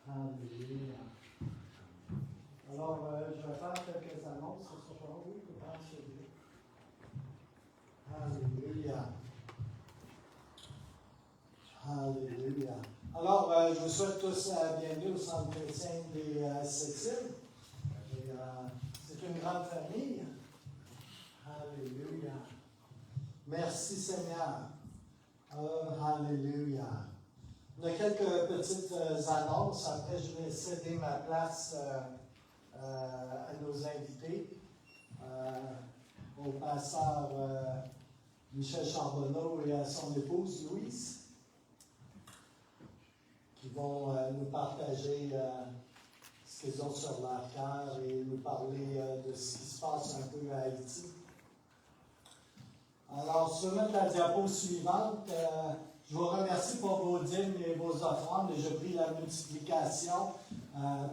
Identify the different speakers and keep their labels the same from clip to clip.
Speaker 1: Alléluia. Alors, je vais faire quelques annonces. Ce sera pas oui, pour faire celui. Alléluia. Alléluia. Alors, je vous souhaite tous la bienvenue au Centre chrétien des Sept-Îles. C'est une grande famille. Alléluia. Merci Seigneur. Alléluia. On a quelques petites annonces. Après, je vais céder ma place à nos invités. Au pasteur Michel Charbonneau et à son épouse Louise, qui vont nous partager ce qu'ils ont sur leur cœur et nous parler de ce qui se passe un peu à Haïti. Alors, je vais mettre la diapo suivante. Je vous remercie pour vos dîmes et vos offrandes et je prie la multiplication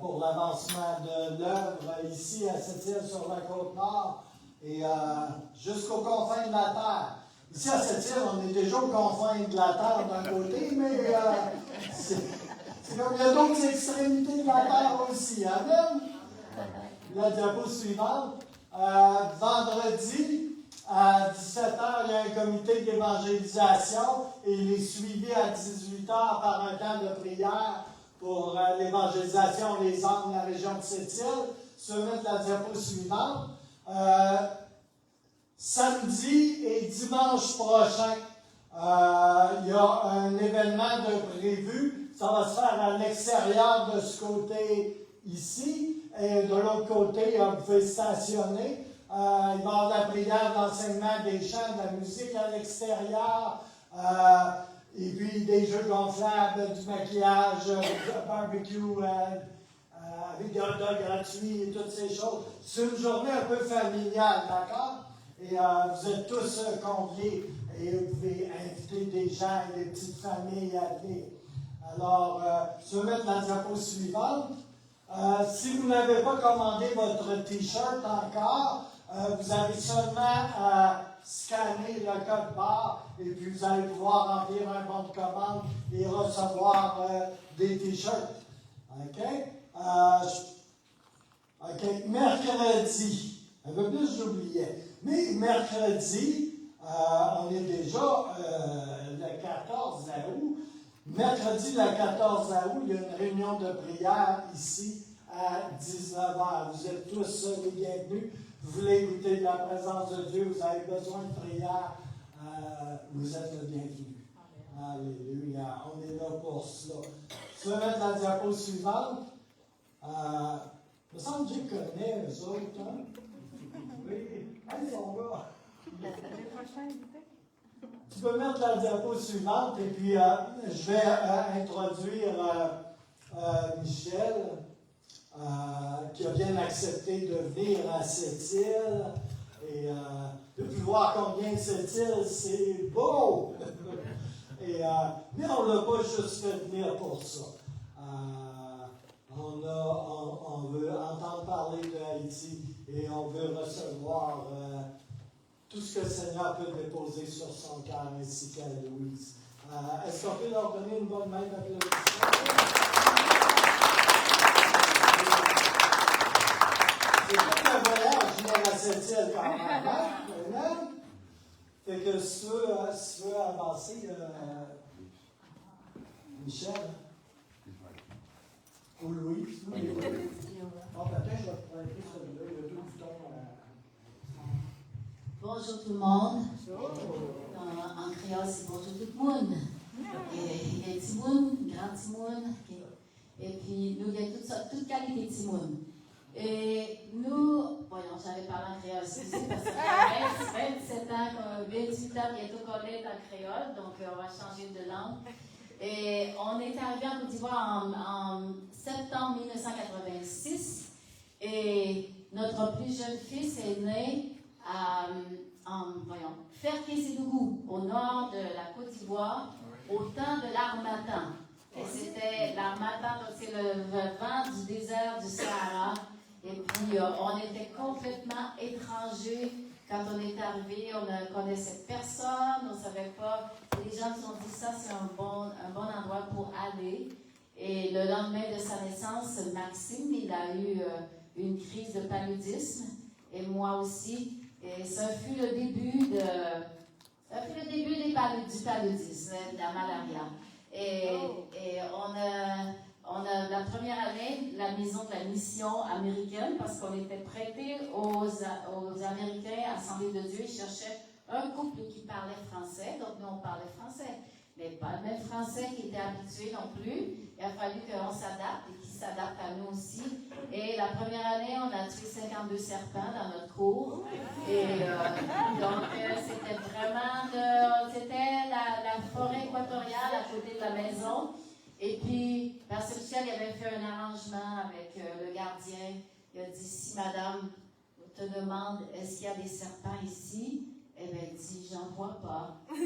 Speaker 1: pour l'avancement de l'œuvre ici à Sept-Îles sur la Côte-Nord et jusqu'aux confins de la terre. Ici à Sept-Îles, on est déjà aux confins de la terre d'un côté, mais c'est comme il y a d'autres extrémités de la terre aussi. Amen? La diapo suivante. Vendredi, à 17h, il y a un comité d'évangélisation et il est suivi à 18h par un temps de prière pour l'évangélisation des âmes de la région de Sept-Îles. Je vais mettre la diapo suivante. Samedi et dimanche prochain, il y a un événement de prévu. Ça va se faire à l'extérieur de ce côté ici. Et de l'autre côté, vous pouvez stationner. Il va y avoir de la prière, l'enseignement des chants, de la musique à l'extérieur, et puis des jeux gonflables, du maquillage, du barbecue, avec des hot dogs gratuits et toutes ces choses. C'est une journée un peu familiale, d'accord? Et vous êtes tous conviés et vous pouvez inviter des gens et des petites familles à venir. Alors, je vais mettre la diapo suivante. Si vous n'avez pas commandé votre T-shirt encore, vous avez seulement à scanner le code barre et puis vous allez pouvoir remplir un bon de commande et recevoir des T-shirts. OK? OK. Mercredi, un peu plus j'oubliais, mais mercredi, on est déjà le 14 août. Mercredi, le 14 août, il y a une réunion de prière ici à 19h. Vous êtes tous les bienvenus. Vous voulez goûter de la présence de Dieu, vous avez besoin de prière, vous êtes le bienvenu. Alléluia. On est là pour cela. Je vais mettre la diapo suivante. Il me semble que je connais eux autres. Hein? Oui. Ils sont là. Tu peux mettre la diapo suivante et puis je vais introduire Michel. Qui a bien accepté de venir à Sept-Îles et de plus voir combien Sept-Îles c'est beau. Mais on ne l'a pas juste fait venir pour ça. On veut entendre parler de Haïti et on veut recevoir tout ce que le Seigneur peut déposer sur son cœur ainsi qu'à Louise. Est-ce qu'on peut leur donner une bonne main d'applaudissement? C'est comme un voyage la 7e quand même. Hein? Fait que si tu veux avancer, Michel. Ou Louis. Bon, peut-être je vais te prêter celui-là. Il y a 2 boutons.
Speaker 2: Bonjour tout le monde. En créole, c'est bonjour tout le monde. Il y a Timoun, grand Timoun. Et puis, nous, il y a toute qualité de Timoun. Et nous, voyons, j'avais parlé en créole aussi, parce que ça fait 27 ans, 28 ans, bientôt qu'on est en créole, donc on va changer de langue. Et on est arrivé en Côte d'Ivoire en septembre 1986. Et notre plus jeune fils est né en Ferké-Sédougou, au nord de la Côte d'Ivoire, au temps de l'Harmattan. Et c'était l'Harmattan, donc c'est le vent du désert du Sahara. Et puis, on était complètement étrangers quand on est arrivé. On ne connaissait personne, on ne savait pas. Et les gens nous ont dit ça, c'est un bon endroit pour aller. Et le lendemain de sa naissance, Maxime, il a eu une crise de paludisme. Et moi aussi. Et ça fut le début du paludisme, de la malaria. Et on a la première année, la maison de la mission américaine, parce qu'on était prêtés aux Américains, Assemblée de Dieu, ils cherchaient un couple qui parlait français, donc nous on parlait français, mais pas le même français qui était habitué non plus. Il a fallu qu'on s'adapte et qu'ils s'adaptent à nous aussi. Et la première année, on a tué 52 serpents dans notre cour. Et donc, c'était vraiment c'était la forêt équatoriale à côté de la maison. Et puis, Pasteur Michel il avait fait un arrangement avec le gardien. Il a dit, si madame te demande, est-ce qu'il y a des serpents ici? Eh bien, il dit, j'en vois pas. Mais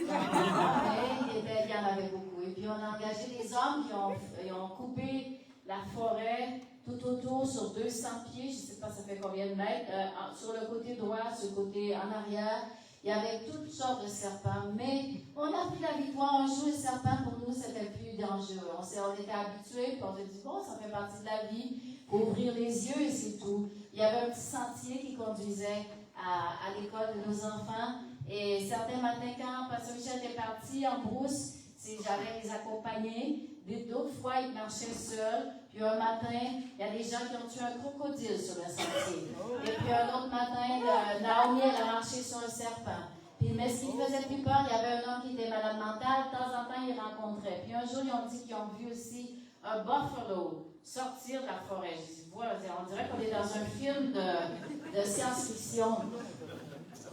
Speaker 2: il y en avait beaucoup. Et puis, on a engagé des hommes qui ont coupé la forêt tout autour sur 200 pieds. Je ne sais pas ça fait combien de mètres. Sur le côté droit, sur le côté en arrière. Il y avait toutes sortes de serpents. Mais on a pris la victoire. Un jour, les serpents, pour nous, c'était plus dangereux. On était habitués. Puis on s'est dit, bon, ça fait partie de la vie. Ouvrir les yeux et c'est tout. Il y avait un petit sentier qui conduisait à l'école de nos enfants. Et certains matins, quand Pasteur Michel était parti en brousse, j'allais les accompagner. D'autres fois, ils marchaient seuls. Puis un matin, il y a des gens qui ont tué un crocodile sur le sentier. Et puis un autre matin, Naomi, elle a marché sur un serpent. Mais ce qui me faisait plus peur, il y avait un homme qui était malade mental. De temps en temps, il rencontrait. Puis un jour, ils ont dit qu'ils ont vu aussi un buffalo sortir de la forêt. Je dis, voilà, on dirait qu'on est dans un film de science-fiction.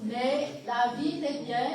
Speaker 2: Mais la vie était bien.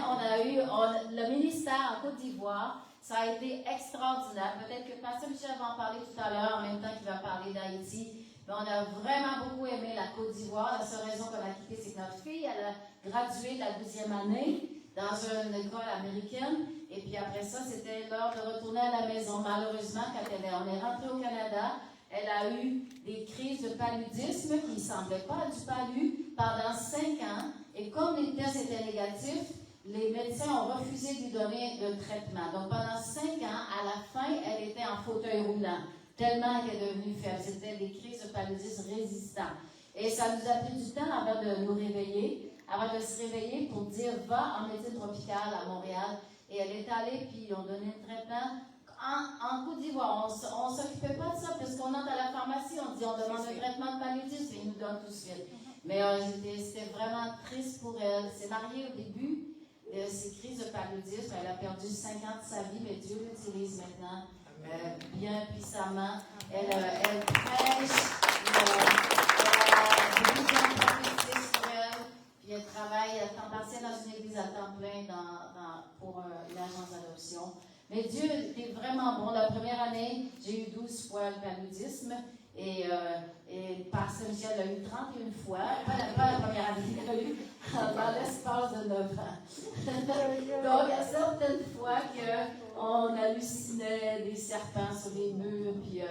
Speaker 2: Le ministère en Côte d'Ivoire, ça a été extraordinaire. Peut-être que Pasteur Michel va en parler tout à l'heure, en même temps qu'il va parler d'Haïti. Mais on a vraiment beaucoup aimé la Côte d'Ivoire. La seule raison qu'on a quitté, c'est que notre fille, elle a gradué de la 12e année dans une école américaine. Et puis après ça, c'était l'heure de retourner à la maison. Malheureusement, quand on est rentré au Canada, elle a eu des crises de paludisme qui ne semblaient pas du palu pendant 5 ans. Et comme les tests étaient négatifs, les médecins ont refusé de lui donner de traitement. Donc pendant 5 ans, à la fin, elle était en fauteuil roulant, tellement elle est devenue faible. C'était des crises de paludisme résistants. Et ça nous a pris du temps avant de nous réveiller, avant de se réveiller pour dire « va en médecine tropicale à Montréal ». Et elle est allée, puis ils ont donné le traitement. En Côte d'Ivoire, on ne s'occupait pas de ça, parce qu'on entre à la pharmacie, on dit on demande un traitement de paludisme et ils nous donnent tout de suite. Mais c'était vraiment triste pour elle. Elle s'est mariée au début de ses crises de paludisme. Elle a perdu 5 ans de sa vie, mais Dieu l'utilise maintenant bien puissamment. Elle prêche, elle a des visions prophétiques pour elle, puis elle travaille à temps partiel dans une église à temps plein pour une agence d'adoption. Mais Dieu était vraiment bon. La première année, j'ai eu 12 fois le paludisme. Et Pasteur Michel l'a eu 31 fois. Pas la première année, il l'a eu dans l'espace de 9 ans. Donc, il y a certaines fois qu'on hallucinait des serpents sur les murs, puis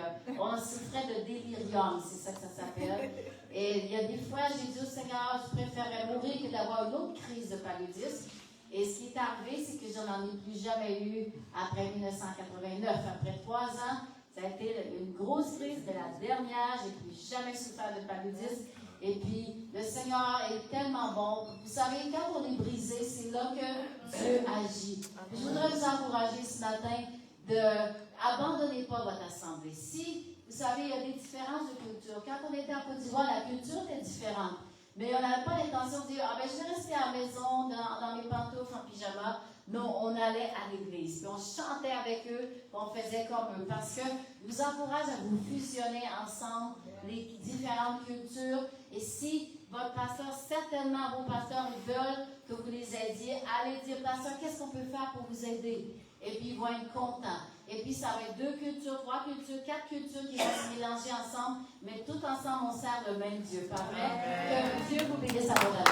Speaker 2: on souffrait de délirium, c'est ça que ça s'appelle. Et il y a des fois, j'ai dit au Seigneur, je préférerais mourir que d'avoir une autre crise de paludisme. Et ce qui est arrivé, c'est que je n'en ai plus jamais eu après 1989. Après 3 ans, ça a été une grosse crise, de la dernière. Je n'ai plus jamais souffert de paludisme. Et puis, le Seigneur est tellement bon. Vous savez, quand on est brisé, c'est là que Dieu agit. Je voudrais vous encourager ce matin d'abandonner pas votre assemblée. Si, vous savez, il y a des différences de culture. Quand on était en Côte d'Ivoire, la culture était différente. Mais on n'avait pas l'intention de dire, ah ben je vais rester à la maison dans mes pantoufles en pyjama. Non, on allait à l'église. Puis on chantait avec eux, puis on faisait comme eux. Parce que je vous encourage à vous fusionner ensemble, les différentes cultures. Et si votre pasteur, certainement vos pasteurs veulent que vous les aidiez, allez dire, pasteur, qu'est-ce qu'on peut faire pour vous aider? Et puis ils vont être contents. Et puis ça va être 2 cultures, 3 cultures, 4 cultures qui vont se mélanger ensemble, mais tout ensemble on sert le même Dieu, pas vrai? Que Dieu vous bénisse abondamment.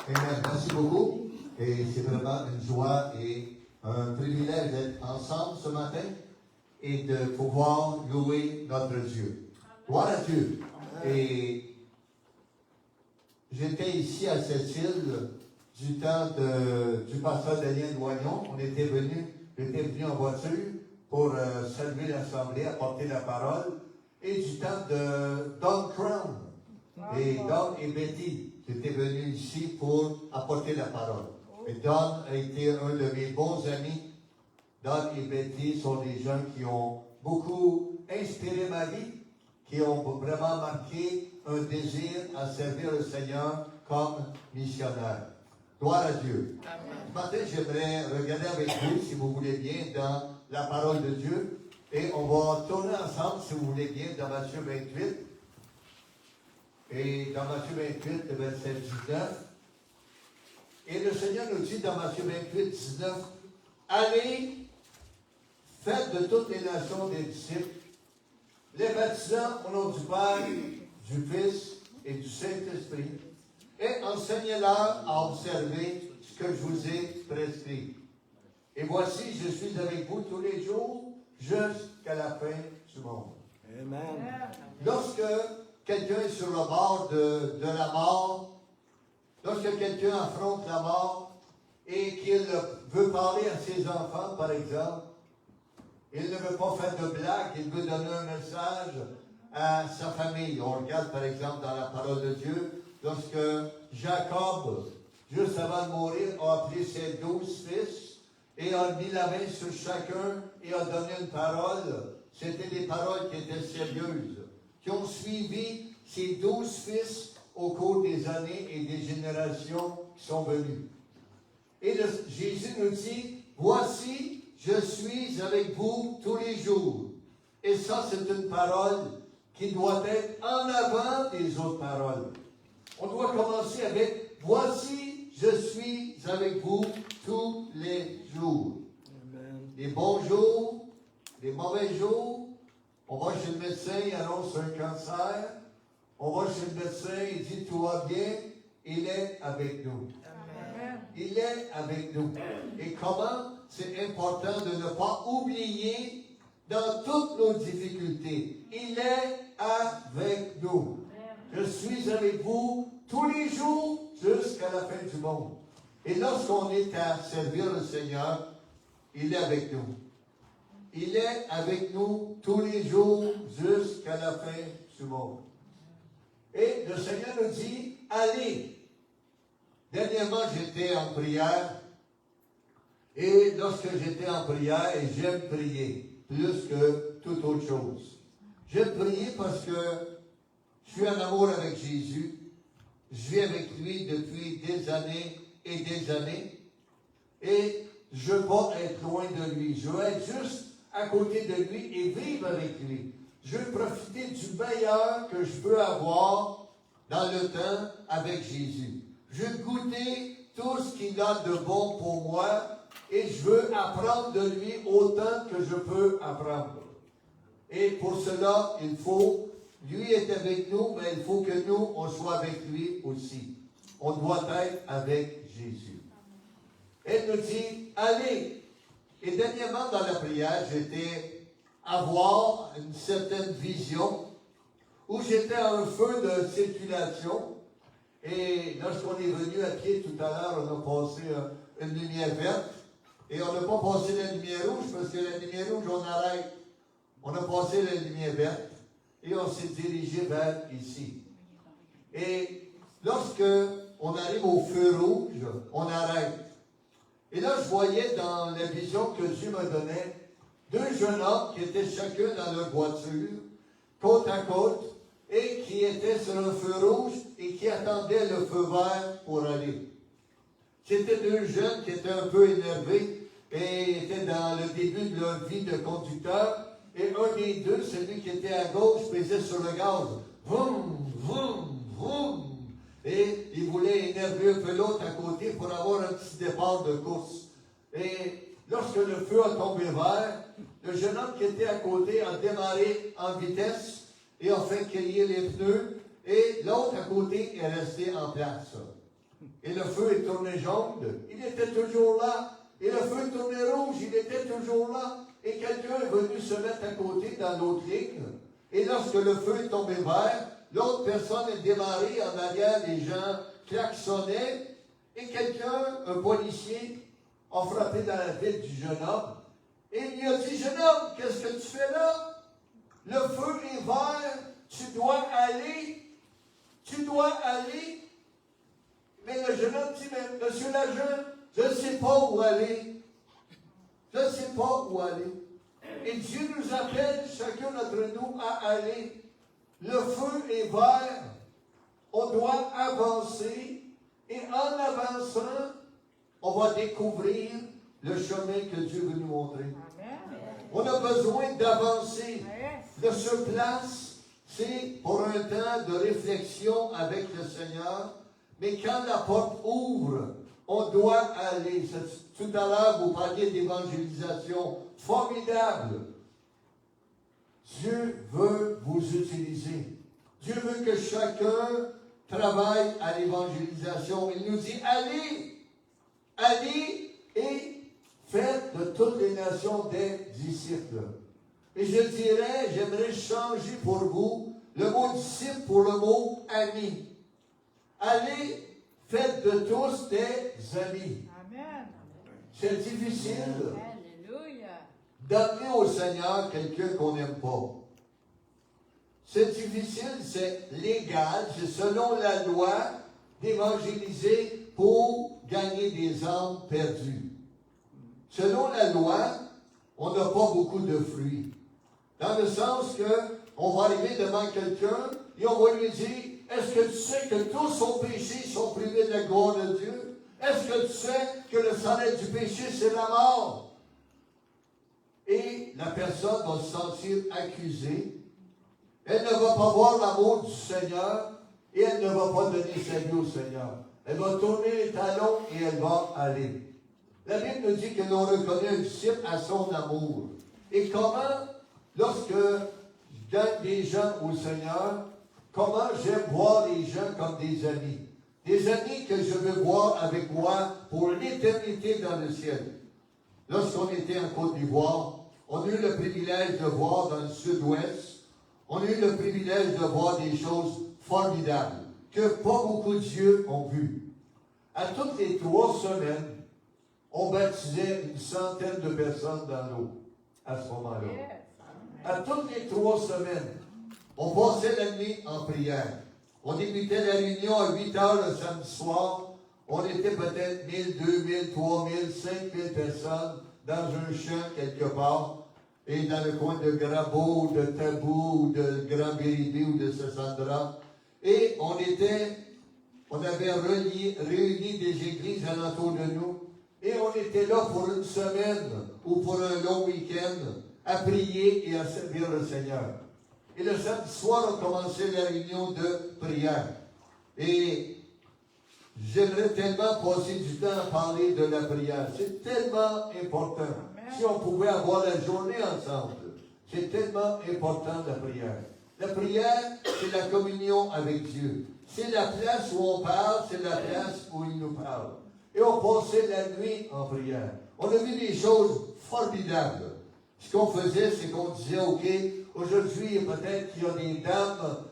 Speaker 3: Amen. Merci beaucoup. Et c'est vraiment une joie et un privilège d'être ensemble ce matin et de pouvoir louer notre Dieu. Gloire à Dieu. Et j'étais ici à cette île du temps du pasteur Daniel Loignon. J'étais venu en voiture pour saluer l'Assemblée, apporter la parole. Et du temps de Don Crown et Don et Betty. J'étais venu ici pour apporter la parole. Et Don a été un de mes bons amis. Don et Betty sont des gens qui ont beaucoup inspiré ma vie, qui ont vraiment marqué un désir à servir le Seigneur comme missionnaire. Gloire à Dieu. Ce matin, j'aimerais regarder avec vous, si vous voulez bien, dans la parole de Dieu. Et on va tourner ensemble, si vous voulez bien, dans Matthieu 28. Et dans Matthieu 28, le verset 19. Et le Seigneur nous dit dans Matthieu 28, 19, allez, faites de toutes les nations des disciples, les baptisant au nom du Père, du Fils et du Saint-Esprit, et enseignez-leur à observer ce que je vous ai prescrit. Et voici, je suis avec vous tous les jours, jusqu'à la fin du monde. Amen. Lorsque quelqu'un est sur le bord de la mort, lorsque quelqu'un affronte la mort et qu'il veut parler à ses enfants, par exemple, il ne veut pas faire de blague, il veut donner un message à sa famille. On regarde par exemple dans la parole de Dieu, lorsque Jacob, juste avant de mourir, a appelé ses 12 fils et a mis la main sur chacun et a donné une parole. C'était des paroles qui étaient sérieuses, qui ont suivi ces 12 fils au cours des années et des générations qui sont venues. Et Jésus nous dit, voici, je suis avec vous tous les jours. Et ça, c'est une parole qui doit être en avant des autres paroles. On doit commencer avec, voici, je suis avec vous tous les jours. Amen. Les bons jours, les mauvais jours. On va chez le médecin, il annonce un cancer. On va chez le médecin, il dit tout va bien. Il est avec nous. Amen. Il est avec nous. Et comment c'est important de ne pas oublier dans toutes nos difficultés. Il est avec nous. Je suis avec vous tous les jours jusqu'à la fin du monde. Et lorsqu'on est à servir le Seigneur, il est avec nous. Il est avec nous tous les jours jusqu'à la fin du monde. Et le Seigneur nous dit, allez. Dernièrement, j'étais en prière. Et lorsque j'étais en prière, et j'aime prier plus que toute autre chose. J'aime prier parce que je suis en amour avec Jésus. Je vis avec lui depuis des années et des années. Et je veux pas être loin de lui. Je veux être juste à côté de lui et vivre avec lui. Je veux profiter du meilleur que je peux avoir dans le temps avec Jésus. Je veux goûter tout ce qu'il a de bon pour moi et je veux apprendre de lui autant que je peux apprendre. Et pour cela, il faut, lui est avec nous, mais il faut que nous, on soit avec lui aussi. On doit être avec Jésus. Elle nous dit, allez. Et dernièrement, dans la prière, j'étais à voir une certaine vision où j'étais à un feu de circulation. Et lorsqu'on est venu à pied tout à l'heure, on a passé une lumière verte. Et on n'a pas passé la lumière rouge parce que la lumière rouge, on arrête. On a passé la lumière verte et on s'est dirigé vers ici. Et lorsque on arrive au feu rouge, on arrête. Et là, je voyais dans la vision que Dieu me donnait, deux jeunes hommes qui étaient chacun dans leur voiture, côte à côte, et qui étaient sur un feu rouge et qui attendaient le feu vert pour aller. C'était deux jeunes qui étaient un peu énervés et étaient dans le début de leur vie de conducteur. Et un des deux, celui qui était à gauche, pesait sur le gaz. Vroom, vroom, vroom. Et il voulait énerver un peu l'autre à côté pour avoir un petit départ de course. Et lorsque le feu a tombé vert, le jeune homme qui était à côté a démarré en vitesse et a fait crier les pneus. Et l'autre à côté est resté en place. Et le feu est tourné jaune, il était toujours là. Et le feu est tourné rouge, il était toujours là. Et quelqu'un est venu se mettre à côté dans l'autre ligne. Et lorsque le feu est tombé vert, l'autre personne est démarrée en arrière, les gens klaxonnaient. Et quelqu'un, un policier, a frappé dans la tête du jeune homme. Et il lui a dit, jeune homme, qu'est-ce que tu fais là? Le feu est vert, tu dois aller. Tu dois aller. Mais le jeune homme dit, mais monsieur l'agent, je ne sais pas où aller. Je ne sais pas où aller. Et Dieu nous appelle, chacun d'entre nous, à aller. Le feu est vert. On doit avancer. Et en avançant, on va découvrir le chemin que Dieu veut nous montrer. Amen. On a besoin d'avancer. De ce place, c'est pour un temps de réflexion avec le Seigneur. Mais quand la porte ouvre, on doit aller. Tout à l'heure, vous parliez d'évangélisation formidable. Dieu veut vous utiliser. Dieu veut que chacun travaille à l'évangélisation. Il nous dit, allez, allez et faites de toutes les nations des disciples. Et je dirais, j'aimerais changer pour vous le mot disciple pour le mot ami. Allez, faites de tous des amis. Amen. C'est difficile d'amener au Seigneur quelqu'un qu'on n'aime pas. C'est difficile, c'est légal, c'est selon la loi d'évangéliser pour gagner des âmes perdues. Selon la loi, on n'a pas beaucoup de fruits. Dans le sens que on va arriver devant quelqu'un et on va lui dire, est-ce que tu sais que tous son péchés sont privés de la gloire de Dieu? Est-ce que tu sais que le salaire du péché, c'est la mort? Et la personne va se sentir accusée. Elle ne va pas voir l'amour du Seigneur et elle ne va pas donner sa vie au Seigneur. Elle va tourner les talons et elle va aller. La Bible nous dit que l'on reconnaît un disciple à son amour. Et comment, lorsque je gagne des gens au Seigneur, comment j'aime voir les gens comme des amis. Des amis que je veux voir avec moi pour l'éternité dans le ciel. Lorsqu'on était en Côte d'Ivoire, on a eu le privilège de voir dans le sud-ouest, on a eu le privilège de voir des choses formidables que pas beaucoup d'yeux ont vues. À toutes les 3 semaines, on baptisait une centaine de personnes dans l'eau à ce moment-là. À toutes les 3 semaines, on passait la nuit en prière. On débutait la réunion à 8 heures le samedi soir. On était peut-être 1000, 2000, 3000, 5000 personnes dans un champ quelque part. Et dans le coin de Grabo, de Tabou, de Grand Béribé ou de Sassandra. Et on avait réuni des églises alentour de nous. Et on était là pour une semaine ou pour un long week-end à prier et à servir le Seigneur. Et le samedi soir, on commençait la réunion de prière. Et j'aimerais tellement passer du temps à parler de la prière. C'est tellement important. Si on pouvait avoir la journée ensemble, c'est tellement important la prière. La prière, c'est la communion avec Dieu. C'est la place où on parle, c'est la place où il nous parle. Et on passait la nuit en prière. On a vu des choses formidables. Ce qu'on faisait, c'est qu'on disait, OK, aujourd'hui, peut-être qu'il y a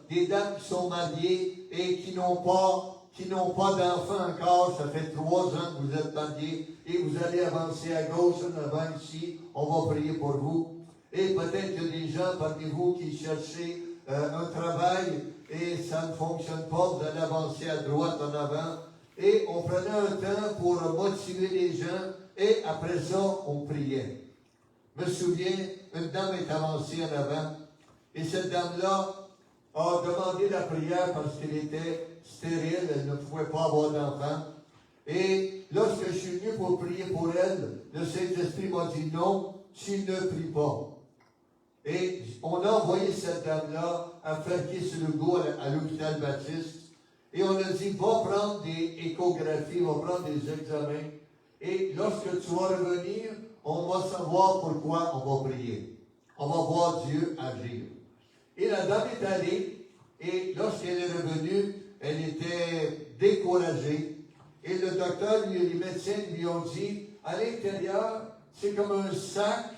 Speaker 3: des dames qui sont mariées et qui n'ont pas d'enfants encore. Ça fait 3 ans que vous êtes mariés et vous allez avancer à gauche, en avant ici. On va prier pour vous. Et peut-être qu'il y a des gens parmi vous qui cherchez un travail et ça ne fonctionne pas, vous allez avancer à droite, en avant. Et on prenait un temps pour motiver les gens et après ça, on priait. Je me souviens, une dame est avancée en avant et cette dame-là a demandé la prière parce qu'elle était stérile, elle ne pouvait pas avoir d'enfant. Et lorsque je suis venu pour prier pour elle, le Saint-Esprit m'a dit non, tu ne pries pas. Et on a envoyé cette dame-là à Flaquier sur le Go à l'hôpital Baptiste. Et on a dit, va prendre des échographies, va prendre des examens. Et lorsque tu vas revenir, on va savoir pourquoi on va prier. On va voir Dieu agir. Et la dame est allée, et lorsqu'elle est revenue, elle était découragée. Et le docteur, les médecins lui ont dit, à l'intérieur, c'est comme un sac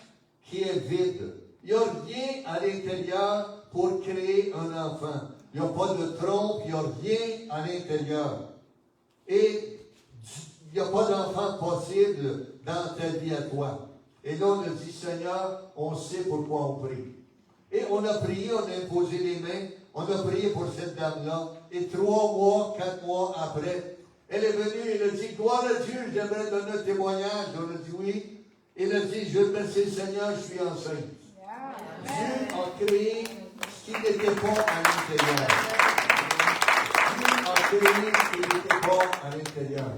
Speaker 3: qui est vide. Il n'y a rien à l'intérieur pour créer un enfant. Il n'y a pas de trompe, il n'y a rien à l'intérieur. Et il n'y a pas d'enfant possible dans ta vie à toi. Et là, on a dit, Seigneur, on sait pourquoi on prie. Et on a prié, on a imposé les mains, on a prié pour cette dame-là. Et 3 mois, 4 mois après, elle est venue, elle a dit, gloire à Dieu, j'aimerais donner un témoignage. On a dit oui. Elle a dit, je remercie le Seigneur, je suis enceinte. Dieu a créé ce qui n'était pas à l'intérieur. Dieu a créé ce qui n'était pas à l'intérieur.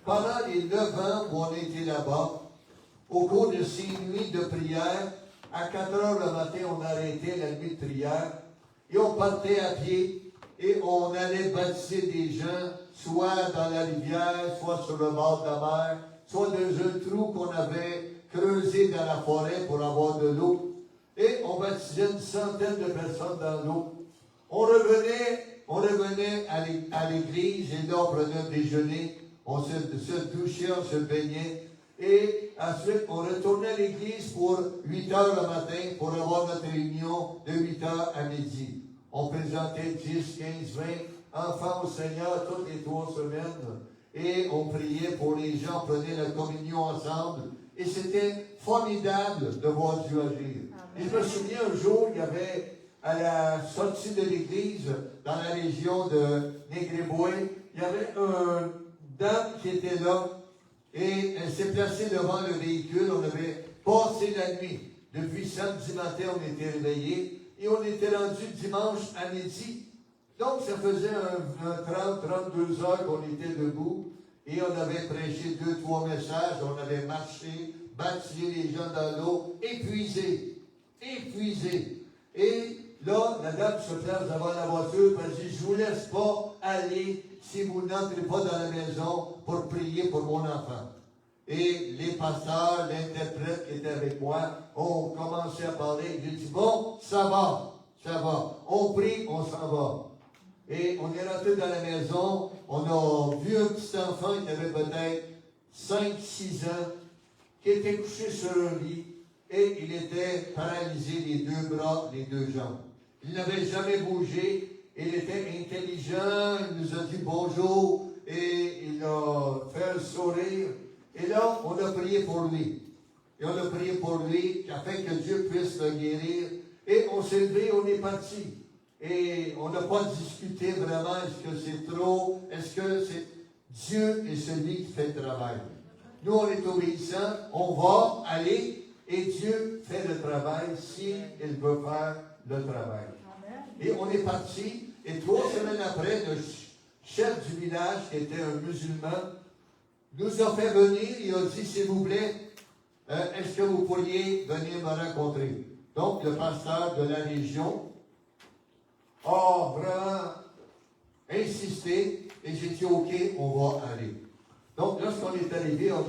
Speaker 3: Pendant les 9 ans où on était là-bas, au cours de ces nuits de prière, à 4 heures le matin, on arrêtait la nuit de prière et on partait à pied et on allait baptiser des gens, soit dans la rivière, soit sur le bord de la mer, soit dans un trou qu'on avait creusé dans la forêt pour avoir de l'eau. Et on baptisait une centaine de personnes dans l'eau. On revenait à l'église et là on prenait un déjeuner, on se douchait, on se baignait. Et ensuite, on retournait à l'église pour 8 heures le matin pour avoir notre réunion de 8 heures à midi. On présentait 10, 15, 20 enfants au Seigneur toutes les 3 semaines. Et on priait pour les gens, on prenait la communion ensemble. Et c'était formidable de voir Dieu agir. Et je me souviens un jour, il y avait à la sortie de l'église, dans la région de Négréboué, il y avait une dame qui était là. Et elle s'est placée devant le véhicule. On avait passé la nuit. Depuis samedi matin, on était réveillés. Et on était rendu dimanche à midi. Donc, ça faisait un 30-32 heures qu'on était debout. Et on avait prêché 2-3 messages. On avait marché, baptisé les gens dans l'eau, épuisés. Et là, la dame se place devant la voiture. Elle dit, je ne vous laisse pas aller si vous n'entrez pas dans la maison pour prier pour mon enfant. Et les pasteurs, l'interprète qui était avec moi, ont commencé à parler. J'ai dit, bon, ça va. On prie, on s'en va. Et on est rentré dans la maison, on a vu un petit enfant qui avait peut-être 5-6 ans, qui était couché sur un lit, et il était paralysé les 2 bras, les 2 jambes. Il n'avait jamais bougé. Il était intelligent, il nous a dit bonjour et il a fait un sourire. Et là, on a prié pour lui. Et on a prié pour lui afin que Dieu puisse le guérir. Et on s'est levé, on est parti. Et on n'a pas discuté vraiment, est-ce que c'est trop, est-ce que c'est Dieu est celui qui fait le travail. Nous, on est obéissants, on va aller et Dieu fait le travail s'il veut faire le travail. Et on est parti, et 3 semaines après, le chef du village, qui était un musulman, nous a fait venir, il a dit, s'il vous plaît, est-ce que vous pourriez venir me rencontrer? Donc, le pasteur de la région a vraiment insisté, et j'ai dit, OK, on va aller. Donc, lorsqu'on est arrivé, on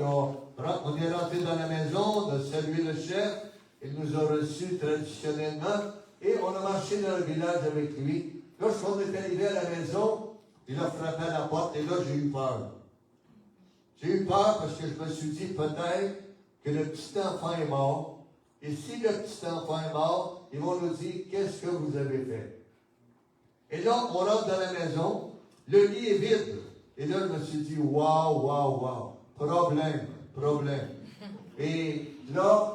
Speaker 3: est rentré dans la maison, on a salué le chef, il nous a reçus traditionnellement, et on a marché dans le village avec lui. Lorsqu'on est arrivé à la maison, il a frappé à la porte et là, j'ai eu peur. J'ai eu peur parce que je me suis dit peut-être que le petit enfant est mort. Et si le petit enfant est mort, ils vont nous dire qu'est-ce que vous avez fait. Et là, on rentre dans la maison, le lit est vide. Et là, je me suis dit waouh, problème. Et là,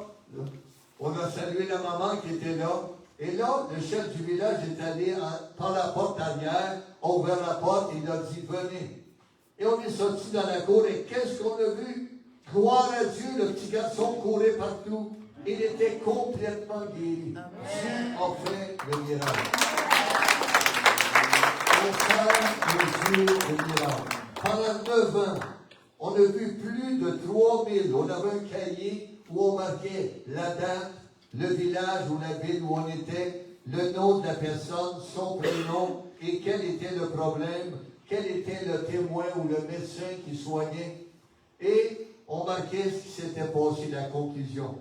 Speaker 3: On a salué la maman qui était là. Et là, le chef du village est allé par la porte arrière, a ouvert la porte et il a dit, venez. Et on est sorti dans la cour et qu'est-ce qu'on a vu? Gloire à Dieu, le petit garçon courait partout. Il était complètement guéri. Dieu a fait le miracle. On fait le Dieu de miracle. Pendant 9 ans, on a vu plus de 3000. On avait un cahier où on marquait la date, le village ou la ville où on était, le nom de la personne, son prénom et quel était le problème, quel était le témoin ou le médecin qui soignait. Et on marquait ce qui s'était passé, la conclusion.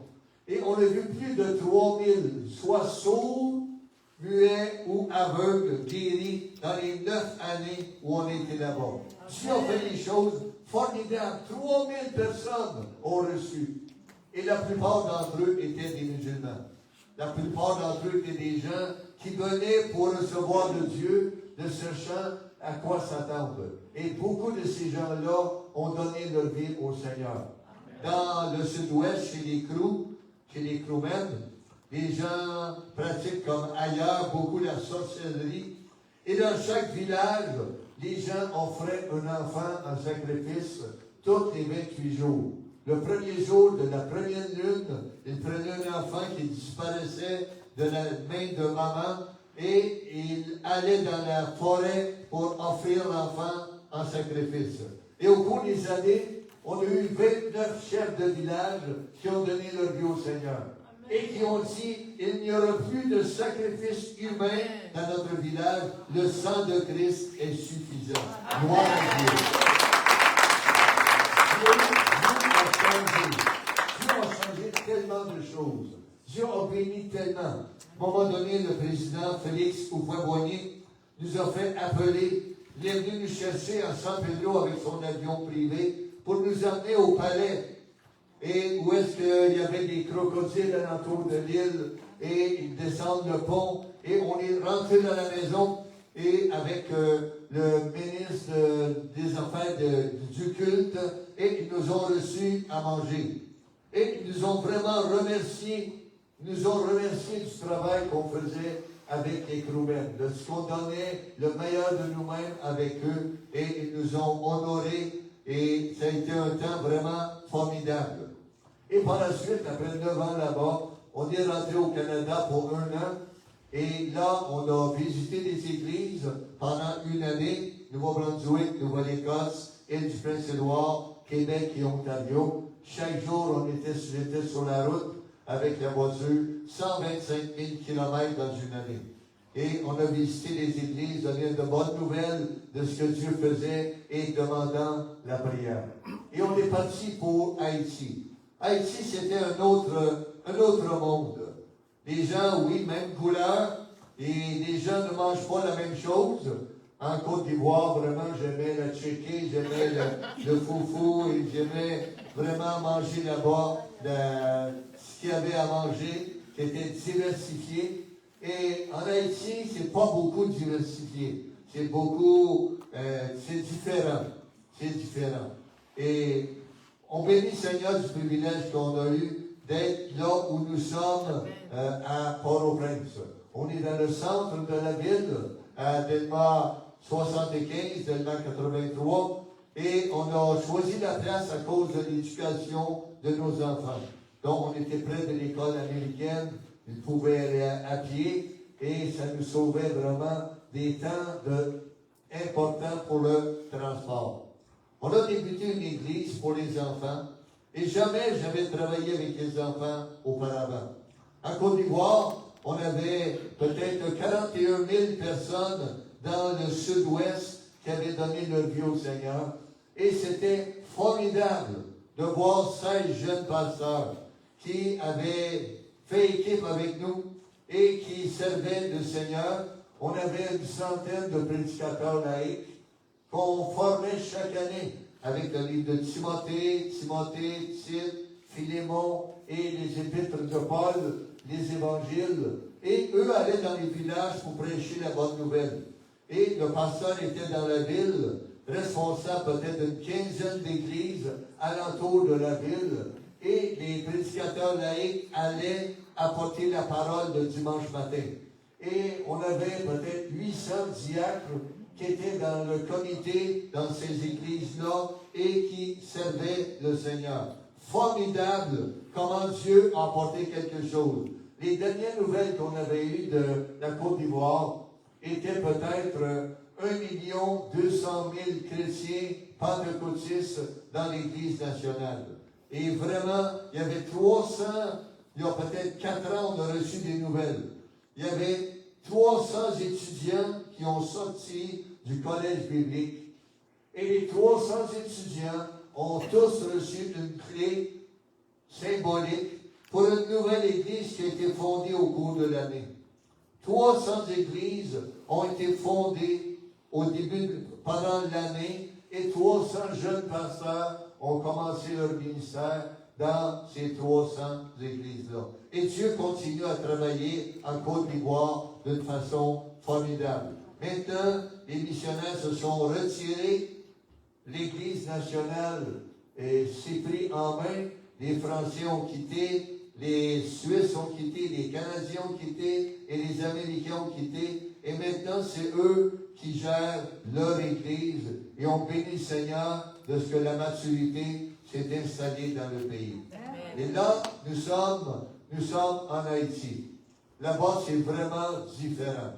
Speaker 3: Et on a vu plus de 3000, soit sourds, muets ou aveugles, guéris dans les 9 années où on était là-bas. Dieu a fait des choses formidables. 3000 personnes ont reçu. Et la plupart d'entre eux étaient des musulmans. La plupart d'entre eux étaient des gens qui venaient pour recevoir de Dieu, ne sachant à quoi s'attendre. Et beaucoup de ces gens-là ont donné leur vie au Seigneur. Dans le sud-ouest, chez les Crewmen, les gens pratiquent comme ailleurs beaucoup la sorcellerie. Et dans chaque village, les gens offraient un enfant en sacrifice tous les 28 jours. Le premier jour de la première lune, ils prenaient un enfant qui disparaissait de la main de maman et ils allaient dans la forêt pour offrir l'enfant en sacrifice. Et au cours des années, on a eu 29 chefs de village qui ont donné leur vie au Seigneur. Et qui ont dit, il n'y aura plus de sacrifice humain dans notre village, le sang de Christ est suffisant. Gloire à Dieu. Dieu a changé tellement de choses. Dieu a béni tellement. À un moment donné, le président Félix Houphouët-Boigny nous a fait appeler. Il est venu nous chercher à San Pedro avec son avion privé pour nous amener au palais. Et où est-ce qu'il y avait des crocodiles alentour de l'île et ils descendent le pont et on est rentré dans la maison et avec le ministre des Affaires du culte et ils nous ont reçus à manger. Et ils nous ont vraiment remercié, du travail qu'on faisait avec les Crewmen, de ce qu'on donnait le meilleur de nous-mêmes avec eux et ils nous ont honorés et ça a été un temps vraiment formidable. Et par la suite, après 9 ans là-bas, on est rentré au Canada pour 1 an. Et là, on a visité des églises pendant 1 année, Nouveau-Brunswick, Nouvelle-Écosse, Île-du-Prince-Édouard, Québec et Ontario. Chaque jour, j'étais sur la route avec la voiture, 125 000 km dans 1 année. Et on a visité les églises, donné de bonnes nouvelles de ce que Dieu faisait et demandant la prière. Et on est parti pour Haïti. Haïti, c'était un autre monde. Les gens, oui, même couleur, et les gens ne mangent pas la même chose. En Côte d'Ivoire, vraiment, j'aimais la tchéké, j'aimais le foufou, et j'aimais vraiment manger là-bas ce qu'il y avait à manger, qui était diversifié. Et en Haïti, c'est pas beaucoup diversifié. C'est beaucoup, c'est différent. C'est différent. Et on bénit Seigneur du privilège qu'on a eu d'être là où nous sommes à Port-au-Prince. On est dans le centre de la ville, à Delma 75, Delma 83, et on a choisi la place à cause de l'éducation de nos enfants. Donc on était près de l'école américaine, ils pouvaient aller à pied, et ça nous sauvait vraiment des temps importants pour le transport. On a débuté une église pour les enfants et jamais j'avais travaillé avec les enfants auparavant. En Côte d'Ivoire, on avait peut-être 41 000 personnes dans le sud-ouest qui avaient donné leur vie au Seigneur. Et c'était formidable de voir 16 jeunes pasteurs qui avaient fait équipe avec nous et qui servaient le Seigneur. On avait une centaine de prédicateurs laïcs qu'on formait chaque année avec le livre de Timothée, Tite, Philémon et les épîtres de Paul, les évangiles. Et eux allaient dans les villages pour prêcher la bonne nouvelle. Et le pasteur était dans la ville, responsable peut-être d'une 15aine d'églises alentour de la ville. Et les prédicateurs laïcs allaient apporter la parole le dimanche matin. Et on avait peut-être 800 diacres qui étaient dans le comité dans ces églises-là et qui servaient le Seigneur. Formidable comment Dieu a apporté quelque chose. Les dernières nouvelles qu'on avait eues de la Côte d'Ivoire étaient peut-être 1 200 000 chrétiens pentecôtistes dans l'Église nationale. Et vraiment, il y avait 300, il y a peut-être 4 ans, on a reçu des nouvelles. Il y avait 300 étudiants qui ont sorti du collège biblique. Et les 300 étudiants ont tous reçu une clé symbolique pour une nouvelle église qui a été fondée au cours de l'année. 300 églises ont été fondées pendant l'année et 300 jeunes pasteurs ont commencé leur ministère dans ces 300 églises-là. Et Dieu continue à travailler en Côte d'Ivoire d'une façon formidable. Maintenant, les missionnaires se sont retirés. L'Église nationale s'est prise en main. Les Français ont quitté, les Suisses ont quitté, les Canadiens ont quitté et les Américains ont quitté. Et maintenant, c'est eux qui gèrent leur Église et on bénit le Seigneur de ce que la maturité s'est installée dans le pays. Et là, nous sommes en Haïti. Là-bas, c'est vraiment différent.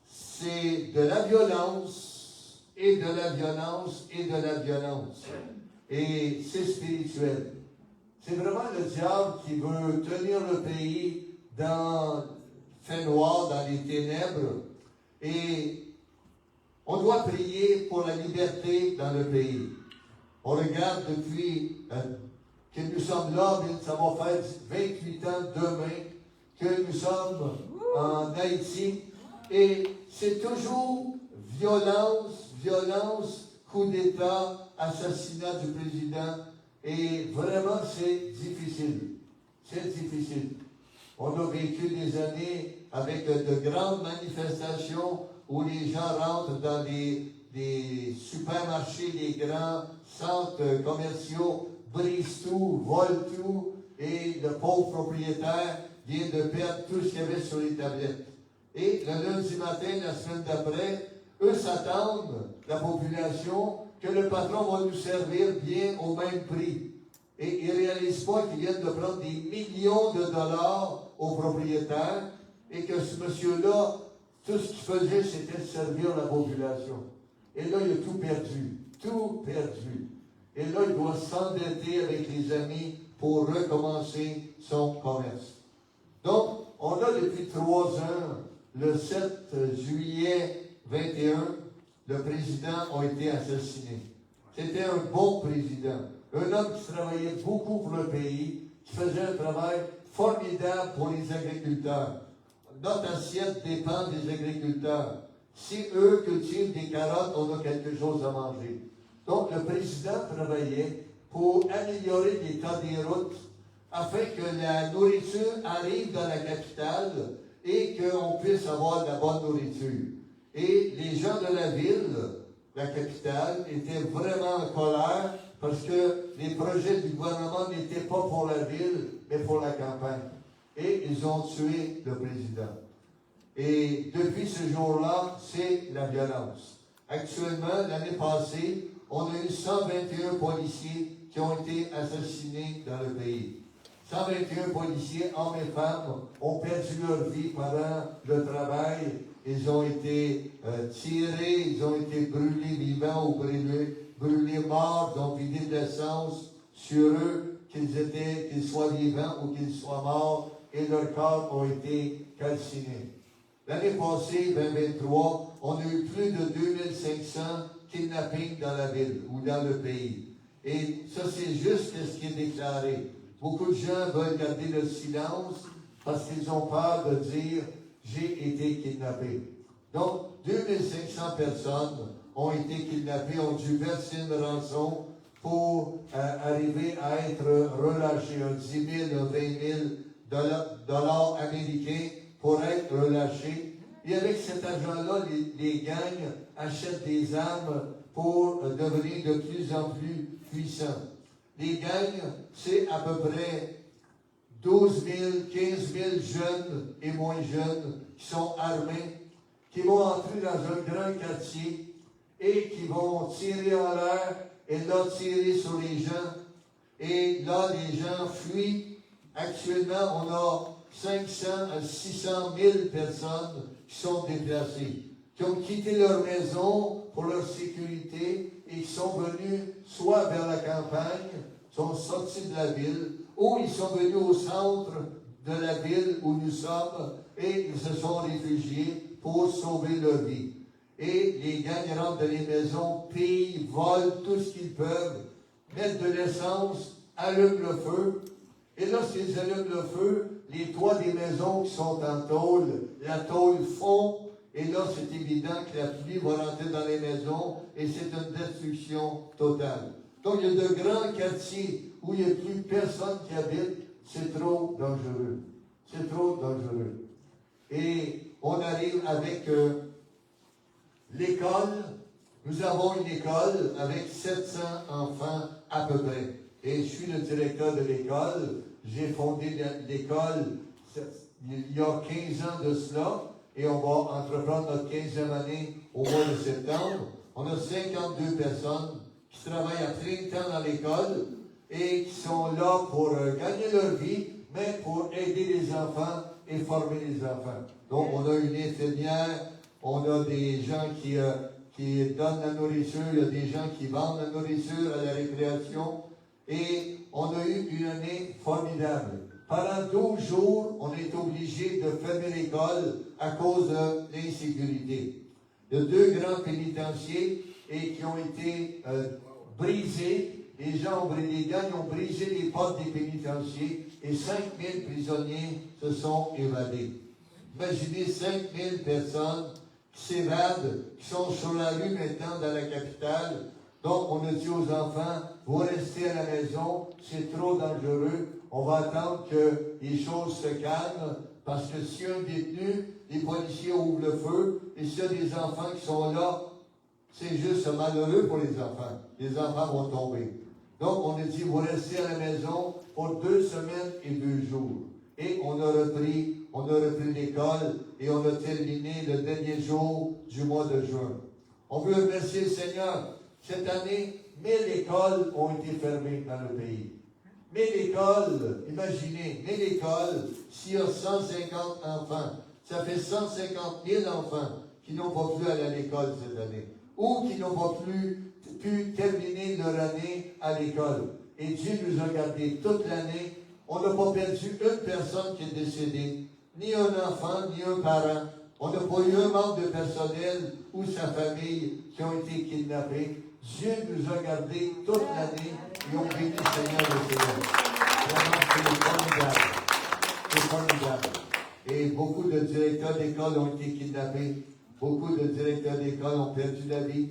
Speaker 3: C'est de la violence, et de la violence, et de la violence. Et c'est spirituel. C'est vraiment le diable qui veut tenir le pays dans fait noir, dans les ténèbres. Et on doit prier pour la liberté dans le pays. On regarde depuis que nous sommes là, ça va faire 28 ans demain que nous sommes en Haïti. Et c'est toujours violence, violence, coup d'État, assassinat du président. Et vraiment, c'est difficile. C'est difficile. On a vécu des années avec de grandes manifestations où les gens rentrent dans des supermarchés, des grands centres commerciaux, brisent tout, volent tout, et le pauvre propriétaire vient de perdre tout ce qu'il y avait sur les tablettes. Et le lundi matin, la semaine d'après, eux s'attendent, la population, que le patron va nous servir bien au même prix. Et ils ne réalisent pas qu'ils viennent de prendre des millions de dollars au propriétaire et que ce monsieur-là, tout ce qu'il faisait, c'était de servir la population. Et là, il a tout perdu. Tout perdu. Et là, il doit s'endetter avec les amis pour recommencer son commerce. Donc, on a depuis 3 ans, le 7 juillet 21, le président a été assassiné. C'était un bon président. Un homme qui travaillait beaucoup pour le pays, qui faisait un travail formidable pour les agriculteurs. Notre assiette dépend des agriculteurs. Si eux cultivent des carottes, on a quelque chose à manger. Donc, le président travaillait pour améliorer l'état des routes afin que la nourriture arrive dans la capitale et qu'on puisse avoir de la bonne nourriture. Et les gens de la ville, la capitale, étaient vraiment en colère parce que les projets du gouvernement n'étaient pas pour la ville, mais pour la campagne. Et ils ont tué le président. Et depuis ce jour-là, c'est la violence. Actuellement, l'année passée, on a eu 121 policiers qui ont été assassinés dans le pays. 121 policiers, hommes et femmes, ont perdu leur vie pendant le travail. Ils ont été tirés, ils ont été brûlés vivants ou brûlés morts, ils ont vidé de l'essence sur eux, qu'ils soient vivants ou qu'ils soient morts, et leurs corps ont été calcinés. L'année passée, 2023, on a eu plus de 2500 kidnappings dans la ville ou dans le pays. Et ça, c'est juste ce qui est déclaré. Beaucoup de gens veulent garder le silence parce qu'ils ont peur de dire « j'ai été kidnappé ». Donc, 2500 personnes ont été kidnappées, ont dû verser une rançon pour arriver à être relâchées, un 10 000, un 20 000 dollars américains pour être relâchés. Et avec cet argent-là, les gangs achètent des armes pour devenir de plus en plus puissants. Les gangs, c'est à peu près 12 000, 15 000 jeunes et moins jeunes qui sont armés, qui vont entrer dans un grand quartier et qui vont tirer en l'air et là tirer sur les gens. Et là, les gens fuient. Actuellement, on a 500 à 600 000 personnes qui sont déplacées, qui ont quitté leur maison pour leur sécurité et qui sont venus soit vers la campagne, sont sortis de la ville, ou ils sont venus au centre de la ville où nous sommes et ils se sont réfugiés pour sauver leur vie. Et les gangs rentrent dans les maisons, pillent, volent tout ce qu'ils peuvent, mettent de l'essence, allument le feu. Et lorsqu'ils allument le feu, les toits des maisons qui sont en tôle, la tôle fond. Et là, c'est évident que la pluie va rentrer dans les maisons et c'est une destruction totale. Donc, il y a de grands quartiers où il n'y a plus personne qui habite. C'est trop dangereux. C'est trop dangereux. Et on arrive avec l'école. Nous avons une école avec 700 enfants à peu près. Et je suis le directeur de l'école. J'ai fondé l'école il y a 15 ans de cela. Et on va entreprendre notre 15e année au mois de septembre. On a 52 personnes qui travaillent à plein temps dans l'école et qui sont là pour gagner leur vie, mais pour aider les enfants et former les enfants. Donc, on a une infirmière, on a des gens qui donnent la nourriture, il y a des gens qui vendent la nourriture à la récréation. Et on a eu une année formidable. Pendant 12 jours, on est obligé de fermer l'école à cause de l'insécurité. Il y a 2 grands pénitenciers et qui ont été brisés. Les gangs ont brisé les portes des pénitenciers et 5000 prisonniers se sont évadés. Imaginez 5000 personnes qui s'évadent, qui sont sur la rue maintenant dans la capitale. Donc, on a dit aux enfants, vous restez à la maison, c'est trop dangereux. On va attendre que les choses se calment, parce que si un détenu, les policiers ouvrent le feu, et s'il y a des enfants qui sont là, c'est juste malheureux pour les enfants. Les enfants vont tomber. Donc, on a dit, vous restez à la maison pour 2 semaines et 2 jours. Et on a repris l'école, et on a terminé le dernier jour du mois de juin. On veut remercier le Seigneur. Cette année, 1000 écoles ont été fermées dans le pays. 1000 écoles, imaginez, 1000 écoles, s'il y a 150 enfants, ça fait 150 000 enfants qui n'ont pas pu aller à l'école cette année, ou qui n'ont pas pu terminer leur année à l'école. Et Dieu nous a gardés toute l'année. On n'a pas perdu une personne qui est décédée, ni un enfant, ni un parent. On n'a pas eu un membre de personnel ou sa famille qui ont été kidnappés. Dieu nous a gardés toute l'année et ont béni le Seigneur de Seigneur. Vraiment, c'est formidable. C'est formidable. Et beaucoup de directeurs d'école ont été kidnappés. Beaucoup de directeurs d'école ont perdu la vie.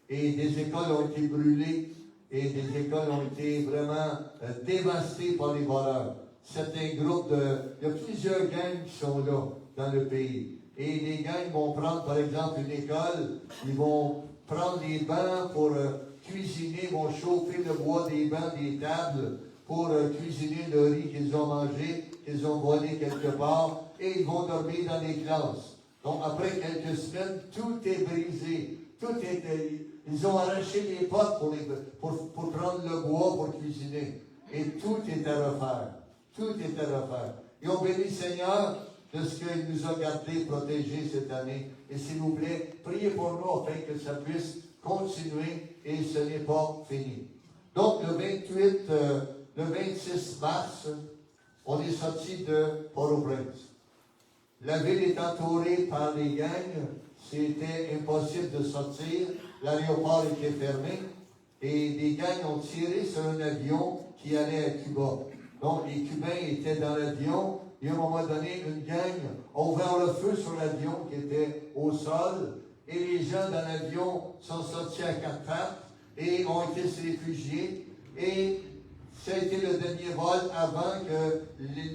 Speaker 3: Et des écoles ont été brûlées. Et des écoles ont été vraiment dévastées par les voleurs. Certains groupes il y a plusieurs gangs qui sont là dans le pays. Et les gangs vont prendre, par exemple, une école, ils vont prendre les bancs pour cuisiner, vont chauffer le bois des bancs, des tables, pour cuisiner le riz qu'ils ont mangé, qu'ils ont volé quelque part, et ils vont dormir dans les classes. Donc, après quelques semaines, tout est brisé. Ils ont arraché les potes pour prendre le bois pour cuisiner. Et tout est à refaire. Tout est à refaire. Et on bénit le Seigneur de ce qu'il nous a gardés, protégés cette année. Et s'il vous plaît, priez pour nous afin que ça puisse continuer et ce n'est pas fini. Donc, le 26 mars, on est sorti de Port-au-Prince. La ville est entourée par les gangs. C'était impossible de sortir. L'aéroport était fermé. Et les gangs ont tiré sur un avion qui allait à Cuba. Donc, les Cubains étaient dans l'avion. Et à un moment donné, une gang a ouvert le feu sur l'avion qui était au sol. Et les gens dans l'avion sont sortis à 4 pattes et ont été se réfugier. Et ça a été le dernier vol avant que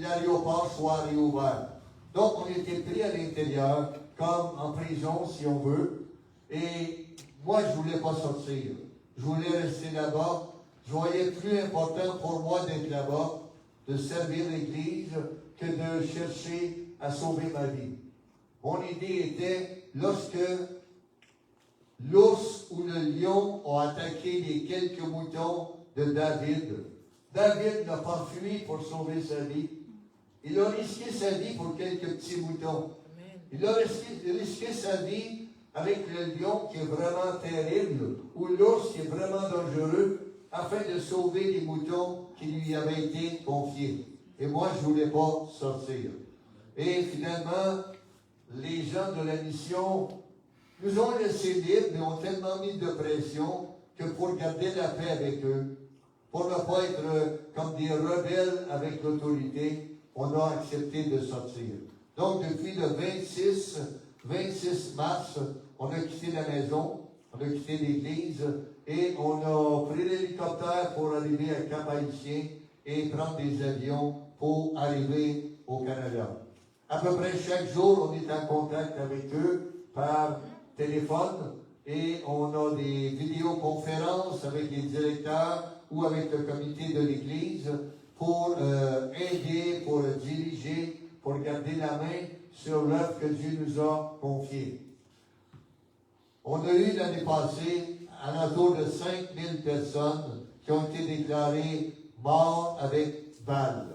Speaker 3: l'aéroport soit réouvert. Donc, on était pris à l'intérieur, comme en prison, si on veut. Et moi, je ne voulais pas sortir. Je voulais rester là-bas. Je voyais plus important pour moi d'être là-bas, de servir l'Église que de chercher à sauver ma vie. Mon idée était, lorsque l'ours ou le lion ont attaqué les quelques moutons de David, David n'a pas fui pour sauver sa vie. Il a risqué sa vie pour quelques petits moutons. Il a risqué sa vie avec le lion qui est vraiment terrible ou l'ours qui est vraiment dangereux afin de sauver les moutons qui lui avaient été confiés. Et moi, je ne voulais pas sortir. Et finalement, les gens de la mission nous ont laissés libres, mais ont tellement mis de pression que pour garder la paix avec eux, pour ne pas être comme des rebelles avec l'autorité, on a accepté de sortir. Donc, depuis le 26 mars, on a quitté la maison, on a quitté l'église et on a pris l'hélicoptère pour arriver à Cap-Haïtien et prendre des avions pour arriver au Canada. À peu près chaque jour, on est en contact avec eux par téléphone et on a des vidéoconférences avec les directeurs ou avec le comité de l'Église pour aider, pour diriger, pour garder la main sur l'œuvre que Dieu nous a confiée. On a eu l'année passée alentour de 5000 personnes qui ont été déclarées mortes avec balles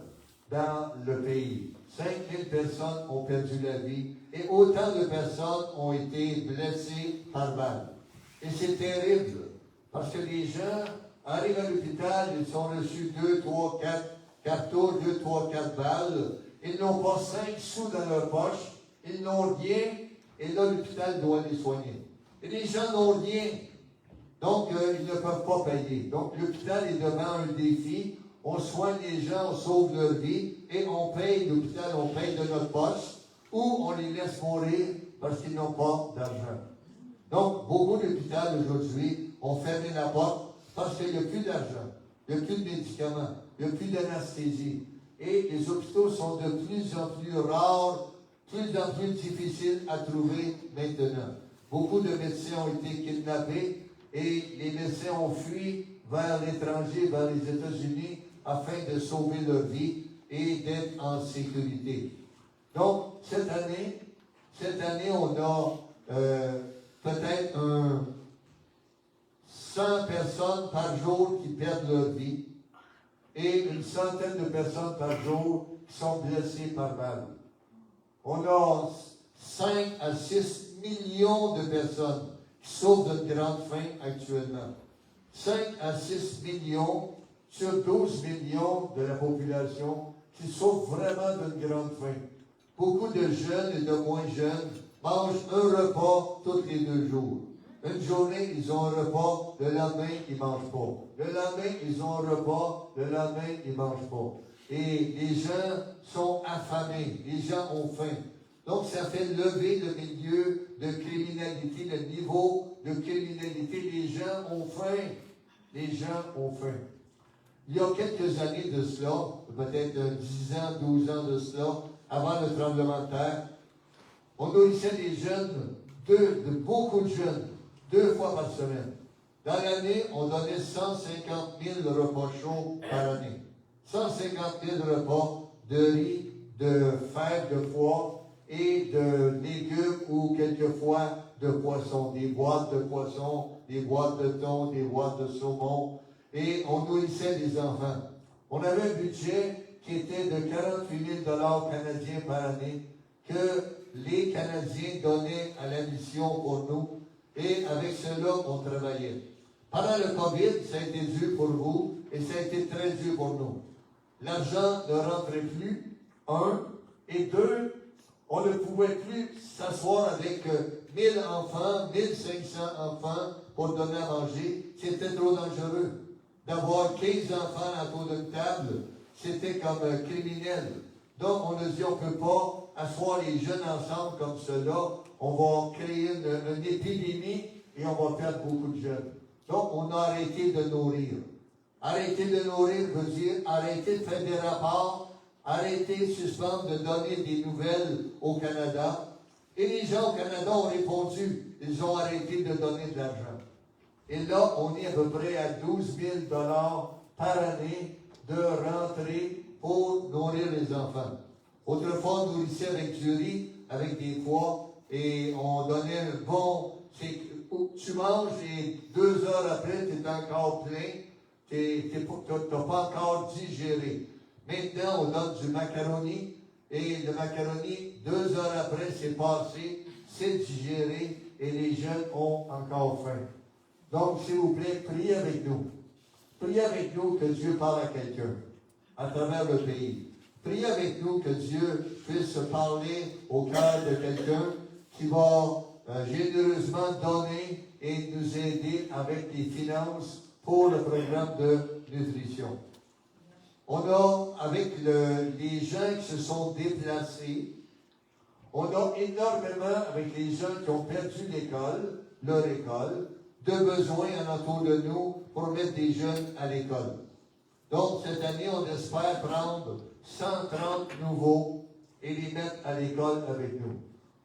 Speaker 3: dans le pays. 5000 personnes ont perdu la vie et autant de personnes ont été blessées par balles. Et c'est terrible parce que les gens arrivent à l'hôpital, ils ont reçu 2, 3, 4 cartons, 2, 3, 4 balles. Ils n'ont pas 5 sous dans leur poche, ils n'ont rien et là l'hôpital doit les soigner. Et les gens n'ont rien, donc ils ne peuvent pas payer. Donc l'hôpital est devant un défi. On soigne les gens, on sauve leur vie et on paye l'hôpital, on paye de notre poche ou on les laisse mourir parce qu'ils n'ont pas d'argent. Donc, beaucoup d'hôpitaux aujourd'hui ont fermé la porte parce qu'il n'y a plus d'argent, il n'y a plus de médicaments, il n'y a plus d'anesthésie. Et les hôpitaux sont de plus en plus rares, plus en plus difficiles à trouver maintenant. Beaucoup de médecins ont été kidnappés et les médecins ont fui vers l'étranger, vers les États-Unis, afin de sauver leur vie et d'être en sécurité. Donc, cette année, on a peut-être 100 personnes par jour qui perdent leur vie et une centaine de personnes par jour qui sont blessées par balle. On a 5 à 6 millions de personnes qui souffrent d'une grande faim actuellement. 5 à 6 millions sur 12 millions de la population qui souffrent vraiment d'une grande faim. Beaucoup de jeunes et de moins jeunes mangent un repas tous les 2 jours. Une journée, ils ont un repas, le lendemain, ils ne mangent pas. Le lendemain, ils ont un repas, le lendemain, ils ne mangent pas. Et les gens sont affamés, les gens ont faim. Donc, ça fait lever le milieu de criminalité, le niveau de criminalité. Les gens ont faim. Les gens ont faim. Il y a quelques années de cela, peut-être 10 ans, 12 ans de cela, avant le tremblement de terre, on nourrissait des jeunes, beaucoup de jeunes, 2 fois par semaine. Dans l'année, on donnait 150 000 repas chauds par année. 150 000 repas de riz, de fèves, de pois et de légumes ou quelquefois de poissons. Des boîtes de poissons, des boîtes de thon, des boîtes de saumon. Et on nourrissait les enfants. On avait un budget qui était de 48 000 $ canadiens par année que les Canadiens donnaient à la mission pour nous. Et avec cela, on travaillait. Pendant le COVID, ça a été dur pour vous et ça a été très dur pour nous. L'argent ne rentrait plus, 1. Et 2, on ne pouvait plus s'asseoir avec 1000 enfants, 1500 enfants pour donner à manger. C'était trop dangereux. D'avoir 15 enfants autour d'une table, c'était comme criminel. Donc, on a dit, on ne peut pas asseoir les jeunes ensemble comme cela. On va créer une épidémie et on va perdre beaucoup de jeunes. Donc, on a arrêté de nourrir. Arrêter de nourrir veut dire arrêter de faire des rapports, arrêter, suspendre de donner des nouvelles au Canada. Et les gens au Canada ont répondu. Ils ont arrêté de donner de l'argent. Et là, on est à peu près à 12 000 $ par année de rentrée pour nourrir les enfants. Autrefois, on nourrissait avec du riz, avec des pois, et on donnait un bon... Tu manges et 2 heures après, tu es encore plein, tu n'as pas encore digéré. Maintenant, on donne du macaroni, et le macaroni, 2 heures après, c'est passé, c'est digéré, et les jeunes ont encore faim. Donc, s'il vous plaît, priez avec nous. Priez avec nous que Dieu parle à quelqu'un, à travers le pays. Priez avec nous que Dieu puisse parler au cœur de quelqu'un qui va généreusement donner et nous aider avec les finances pour le programme de nutrition. On a, avec les gens qui se sont déplacés, on a énormément, avec les gens qui ont perdu l'école, leur école, de besoins en autour de nous pour mettre des jeunes à l'école. Donc, cette année, on espère prendre 130 nouveaux et les mettre à l'école avec nous.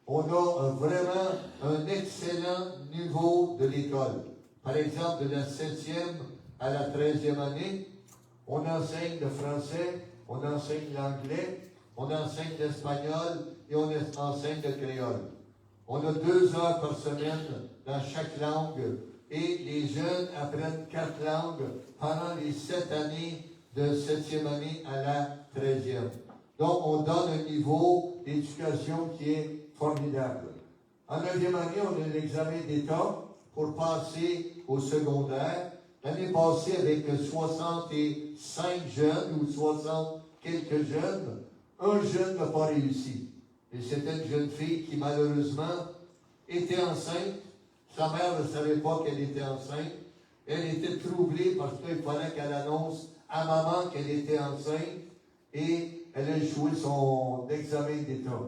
Speaker 3: On a vraiment un excellent niveau de l'école. Par exemple, de la 7e à la 13e année, on enseigne le français, on enseigne l'anglais, on enseigne l'espagnol et on enseigne le créole. On a 2 heures par semaine dans chaque langue et les jeunes apprennent 4 langues pendant les 7 années de 7e année à la 13e. Donc, on donne un niveau d'éducation qui est formidable. En 9e année, on a l'examen d'État pour passer au secondaire. L'année passée, avec 65 jeunes ou 60 quelques jeunes, un jeune n'a pas réussi. Et c'était une jeune fille qui, malheureusement, était enceinte. Sa mère ne savait pas qu'elle était enceinte. Elle était troublée parce qu'il fallait qu'elle annonce à maman qu'elle était enceinte et elle a échoué son examen d'État.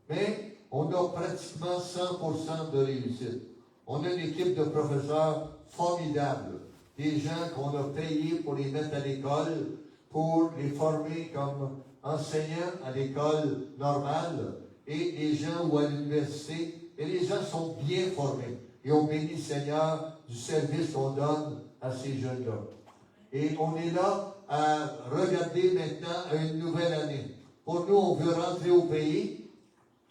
Speaker 3: Mais on a pratiquement 100% de réussite. On a une équipe de professeurs formidables, des gens qu'on a payés pour les mettre à l'école, pour les former comme enseignants à l'école normale et les gens ou à l'université. Et les gens sont bien formés. Et on bénit le Seigneur du service qu'on donne à ces jeunes-là. Et on est là à regarder maintenant à une nouvelle année. Pour nous, on veut rentrer au pays.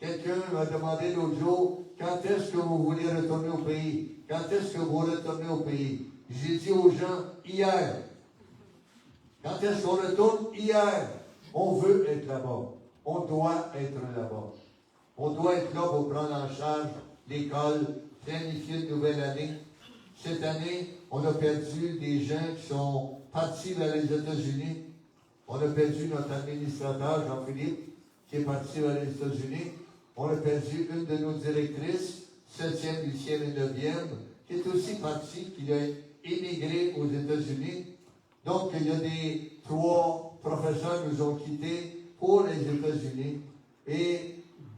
Speaker 3: Quelqu'un m'a demandé l'autre jour, quand est-ce que vous voulez retourner au pays? Quand est-ce que vous retournez au pays? J'ai dit aux gens, hier. Quand est-ce qu'on retourne? Hier. On veut être là-bas. On doit être là-bas. On doit être là pour prendre en charge l'école, planifier une nouvelle année. Cette année, on a perdu des gens qui sont partis vers les États-Unis. On a perdu notre administrateur, Jean-Philippe, qui est parti vers les États-Unis. On a perdu une de nos directrices, 7e, 8e et 9e, qui est aussi partie, qui a émigré aux États-Unis. Donc, il y a 3 professeurs qui nous ont quittés pour les États-Unis. Et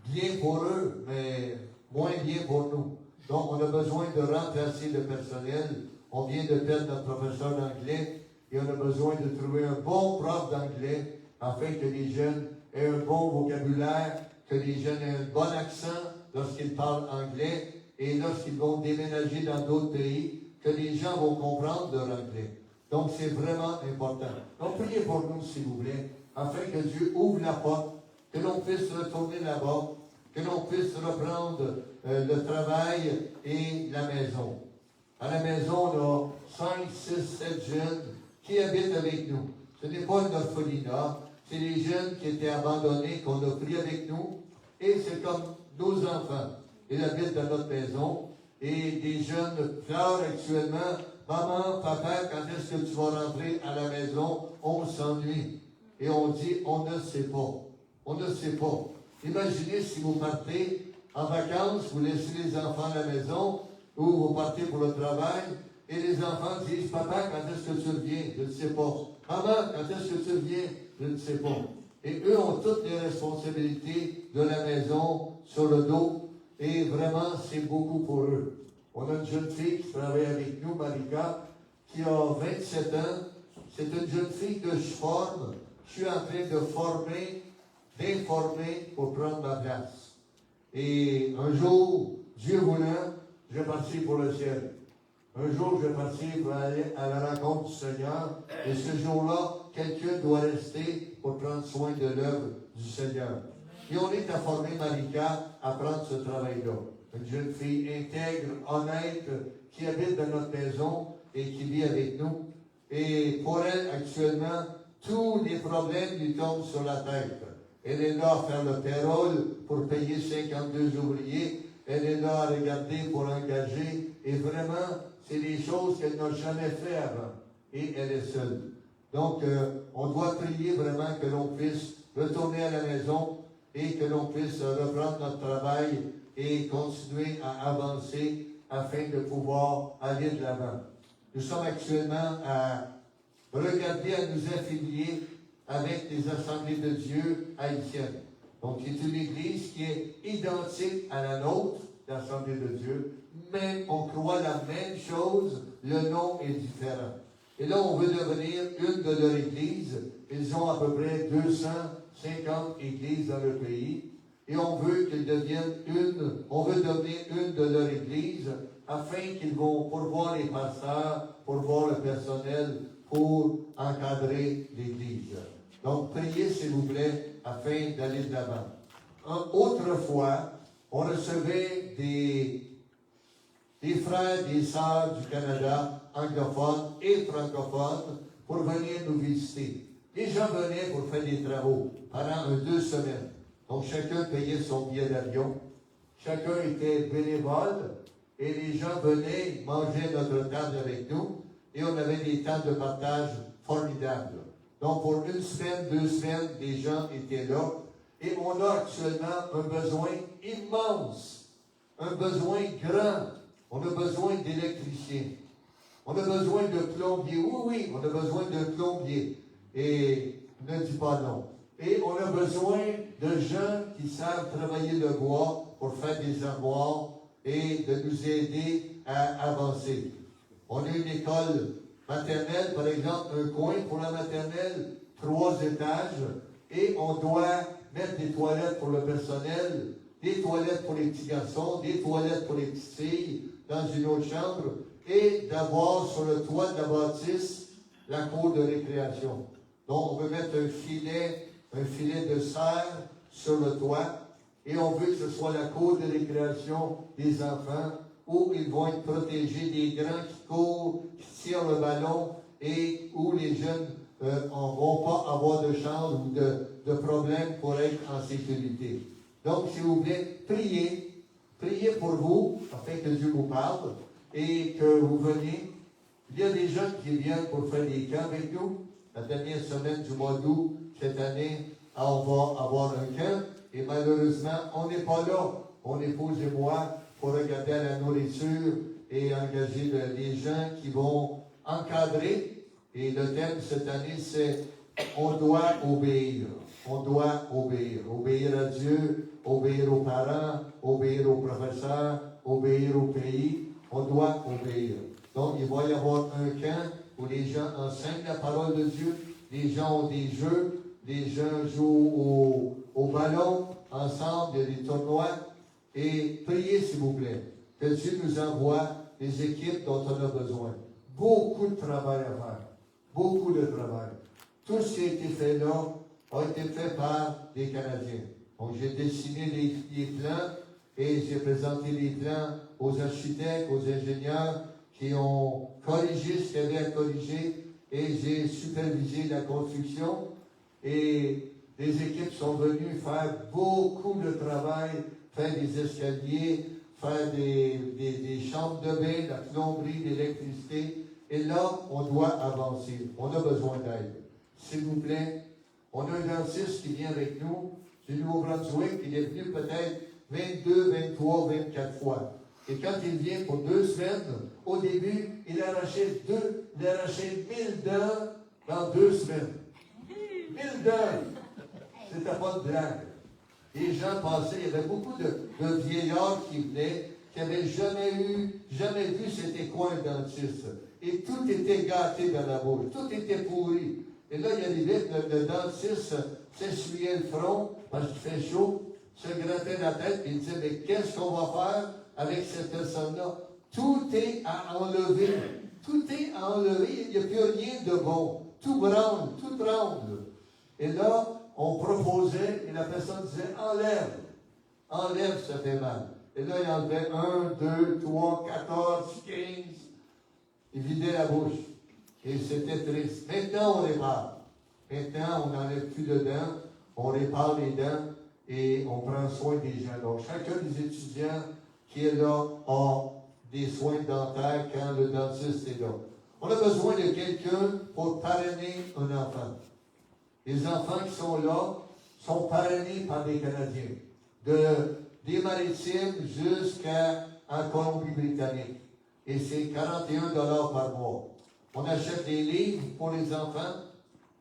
Speaker 3: bien pour eux, mais moins bien pour nous. Donc, on a besoin de remplacer le personnel. On vient de perdre notre professeur d'anglais et on a besoin de trouver un bon prof d'anglais afin que les jeunes aient un bon vocabulaire, que les jeunes aient un bon accent lorsqu'ils parlent anglais et lorsqu'ils vont déménager dans d'autres pays, que les gens vont comprendre leur anglais. Donc, c'est vraiment important. Donc, priez pour nous, s'il vous plaît, afin que Dieu ouvre la porte, que l'on puisse retourner là-bas, que l'on puisse reprendre le travail et la maison. À la maison, on a 5, 6, 7 jeunes qui habitent avec nous. Ce n'est pas une orphelinat, c'est les jeunes qui étaient abandonnés, qu'on a pris avec nous, et c'est comme nos enfants. Ils habitent dans notre maison, et des jeunes pleurent actuellement. Maman, papa, quand est-ce que tu vas rentrer à la maison? On s'ennuie. Et on dit, on ne sait pas. On ne sait pas. Imaginez si vous partez en vacances, vous laissez les enfants à la maison, ou vous partez pour le travail, et les enfants disent, papa, quand est-ce que tu reviens? Je ne sais pas. Maman, quand est-ce que tu reviens? Je ne sais pas. Et eux ont toutes les responsabilités de la maison sur le dos, et vraiment, c'est beaucoup pour eux. On a une jeune fille qui travaille avec nous, Marika, qui a 27 ans. C'est une jeune fille que je forme. Je suis en train de former, d'informer pour prendre ma place. Et un jour, Dieu voulant, je vais partir pour le ciel. Un jour, je vais partir pour aller à la rencontre du Seigneur. Et ce jour-là, quelqu'un doit rester pour prendre soin de l'œuvre du Seigneur. Et on est à former Marika à prendre ce travail-là. Une jeune fille intègre, honnête, qui habite dans notre maison et qui vit avec nous. Et pour elle, actuellement, tous les problèmes lui tombent sur la tête. Elle est là à faire le payroll pour payer 52 ouvriers. Elle est là à regarder pour engager. Et vraiment, c'est des choses qu'elle n'a jamais fait avant. Et elle est seule. Donc, on doit prier vraiment que l'on puisse retourner à la maison et que l'on puisse reprendre notre travail et continuer à avancer afin de pouvoir aller de l'avant. Nous sommes actuellement à regarder, à nous affilier avec les assemblées de Dieu haïtiennes. Donc, c'est une église qui est identique à la nôtre, l'assemblée de Dieu, mais on croit la même chose, le nom est différent. Et là, on veut devenir une de leurs églises. Ils ont à peu près 250 églises dans le pays. Et on veut qu'ils deviennent on veut devenir une de leurs églises afin qu'ils vont pourvoir les pasteurs, pourvoir le personnel pour encadrer l'église. Donc, priez, s'il vous plaît, afin d'aller de l'avant. Autrefois, on recevait des frères, des sœurs du Canada, anglophones et francophones, pour venir nous visiter. Les gens venaient pour faire des travaux pendant 2 semaines. Donc, chacun payait son billet d'avion. Chacun était bénévole. Et les gens venaient manger notre table avec nous. Et on avait des temps de partage formidables. Donc, pour 1 semaine, 2 semaines, les gens étaient là. Et on a actuellement un besoin immense. Un besoin grand. On a besoin d'électriciens. On a besoin de plombiers. Oui, on a besoin de plombiers. Et ne dis pas non. Et on a besoin de gens qui savent travailler le bois pour faire des armoires et de nous aider à avancer. On a une école maternelle, par exemple, un coin pour la maternelle, 3 étages, et on doit mettre des toilettes pour le personnel, des toilettes pour les petits garçons, des toilettes pour les petites filles dans une autre chambre, et d'avoir sur le toit de la bâtisse la cour de récréation. Donc, on veut mettre un filet de serre sur le toit, et on veut que ce soit la cour de récréation des enfants, où ils vont être protégés des grands qui courent, qui tirent le ballon, et où les jeunes ne vont pas avoir de chance ou de problème pour être en sécurité. Donc, s'il vous plaît, priez pour vous, afin que Dieu vous parle, et que vous veniez. Il y a des gens qui viennent pour faire des camps avec nous. La dernière semaine du mois d'août, cette année, on va avoir un camp, et malheureusement, on n'est pas là, mon épouse et moi, pour regarder à la nourriture et engager les gens qui vont encadrer. Et le thème cette année, c'est « On doit obéir ». On doit obéir. Obéir à Dieu, obéir aux parents, obéir aux professeurs, obéir au pays. On doit obéir. Donc, il va y avoir un camp où les gens enseignent la parole de Dieu. Les gens ont des jeux. Les gens jouent au ballon ensemble. Il y a des tournois. Et priez, s'il vous plaît, que Dieu nous envoie les équipes dont on a besoin. Beaucoup de travail à faire. Beaucoup de travail. Tout ce qui a été fait là a été fait par des Canadiens. Donc, j'ai dessiné les plans et j'ai présenté les plans aux architectes, aux ingénieurs qui ont corrigé ce qu'il y avait à corriger et j'ai supervisé la construction. Et les équipes sont venues faire beaucoup de travail, faire des escaliers, faire des chambres de bain, la plomberie, l'électricité. Et là, on doit avancer. On a besoin d'aide. S'il vous plaît, on a un dentiste qui vient avec nous du Nouveau-Brunswick. Il est venu peut-être 22, 23, 24 fois. Et quand il vient pour 2 semaines, au début, il arrachait 1000 dents dans 2 semaines. 1000 dents! C'était pas de blague. Les gens passaient, il y avait beaucoup de vieillards qui venaient, qui n'avaient jamais vu c'était quoi un dentiste. Et tout était gâté dans la bouche, tout était pourri. Et là, il arrivait, le dentiste s'essuyait le front parce qu'il fait chaud, se grattait la tête et il disait, mais qu'est-ce qu'on va faire avec cette personne-là? Tout est à enlever. Tout est à enlever. Il n'y a plus rien de bon. Tout branle, tout tremble. Et là, on proposait, et la personne disait, enlève, ça fait mal. Et là, il enlevait 1, 2, 3, 14, 15. Il vidait la bouche. Et c'était triste. Maintenant, on répare. Maintenant, on n'enlève plus de dents, on répare les dents et on prend soin des gens. Donc, chacun des étudiants qui est là a des soins dentaires quand le dentiste est là. On a besoin de quelqu'un pour parrainer un enfant. Les enfants qui sont là sont parrainés par des Canadiens, des Maritimes jusqu'en Colombie-Britannique. Et c'est 41 $ par mois. On achète des livres pour les enfants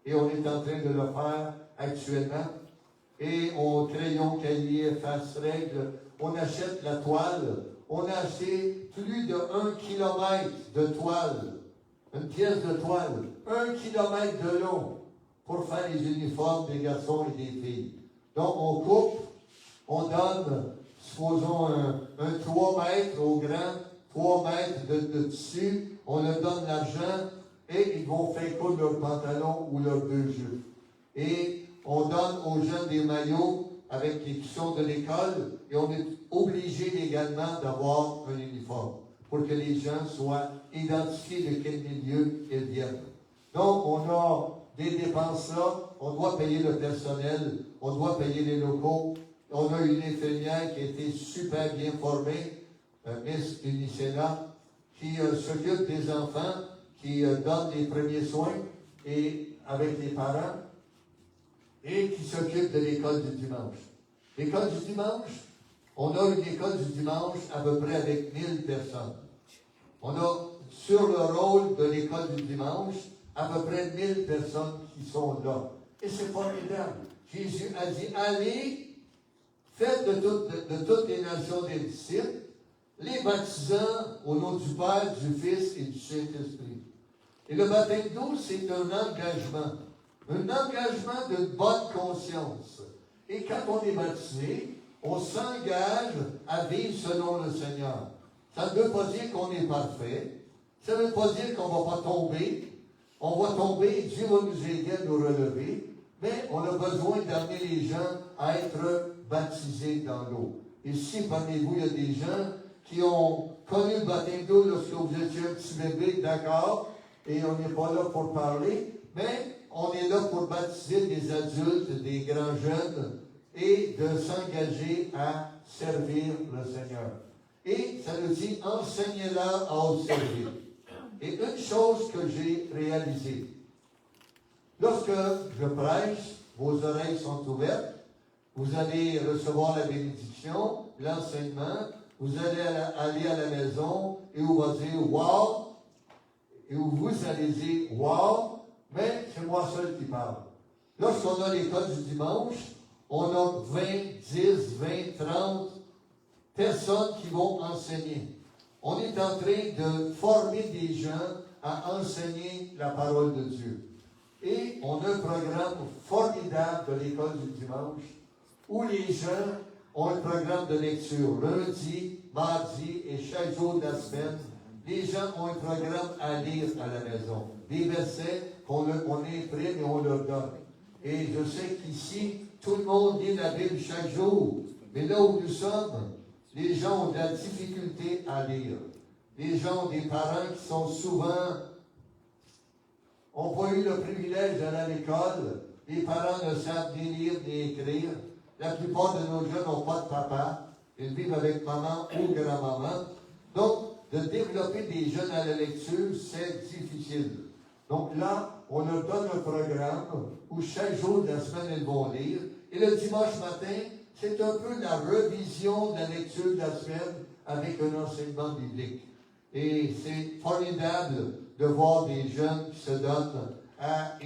Speaker 3: et on est en train de le faire actuellement. Et au crayon, cahier, face-règle, on achète la toile. On a acheté plus de 1 kilomètre de toile, une pièce de toile, 1 kilomètre de long pour faire les uniformes des garçons et des filles. Donc on coupe, on donne, supposons un 3 mètres au grand, 3 mètres de tissu, on leur donne l'argent et ils vont faire coudre leurs pantalons ou leurs 2 jeux. Et on donne aux jeunes des maillots avec les cushions de l'école et on est obligé légalement d'avoir un uniforme pour que les gens soient identifiés de quel milieu ils viennent. Donc, on a des dépenses là, on doit payer le personnel, on doit payer les locaux. On a une infirmière qui a été super bien formée, Miss Unicena, qui s'occupe des enfants, qui donne les premiers soins et avec les parents, et qui s'occupe de l'école du dimanche. L'école du dimanche, on a une école du dimanche à peu près avec 1000 personnes. On a sur le rôle de l'école du dimanche à peu près 1000 personnes qui sont là. Et c'est formidable. Jésus a dit, allez, faites de toutes les nations des disciples, les baptisant au nom du Père, du Fils et du Saint-Esprit. Et le baptême d'eau, c'est un engagement de bonne conscience. Et quand on est baptisé, on s'engage à vivre selon le Seigneur. Ça ne veut pas dire qu'on est parfait. Ça ne veut pas dire qu'on ne va pas tomber. On va tomber, Dieu va nous aider à nous relever. Mais on a besoin d'amener les gens à être baptisés dans l'eau. Et si parmi vous, il y a des gens qui ont connu le baptême d'eau lorsque vous étiez un petit bébé, d'accord, et on n'est pas là pour parler, mais on est là pour baptiser des adultes, des grands jeunes, et de s'engager à servir le Seigneur. Et ça nous dit, enseignez-leur à vous servir. Et une chose que j'ai réalisée, lorsque je prêche, vos oreilles sont ouvertes, vous allez recevoir la bénédiction, l'enseignement, vous allez aller à la maison et vous allez dire « wow », et vous allez dire « wow », mais c'est moi seul qui parle. Lorsqu'on a l'école du dimanche, on a 20, 10, 20, 30 personnes qui vont enseigner. On est en train de former des gens à enseigner la parole de Dieu. Et on a un programme formidable de l'école du dimanche où les gens ont un programme de lecture lundi, mardi et chaque jour de la semaine. Les gens ont un programme à lire à la maison. Des versets qu'on imprime et on leur donne. Et je sais qu'ici, tout le monde lit la Bible chaque jour. Mais là où nous sommes, les gens ont de la difficulté à lire. Les gens ont des parents qui sont souvent, n'ont pas eu le privilège d'aller à l'école. Les parents ne savent ni lire ni écrire. La plupart de nos jeunes n'ont pas de papa. Ils vivent avec maman ou grand-maman. Donc, de développer des jeunes à la lecture, c'est difficile. Donc là, on leur donne un programme où chaque jour de la semaine, ils vont lire. Et le dimanche matin, c'est un peu la revision de la lecture de la semaine avec un enseignement biblique. Et c'est formidable de voir des jeunes qui se donnent à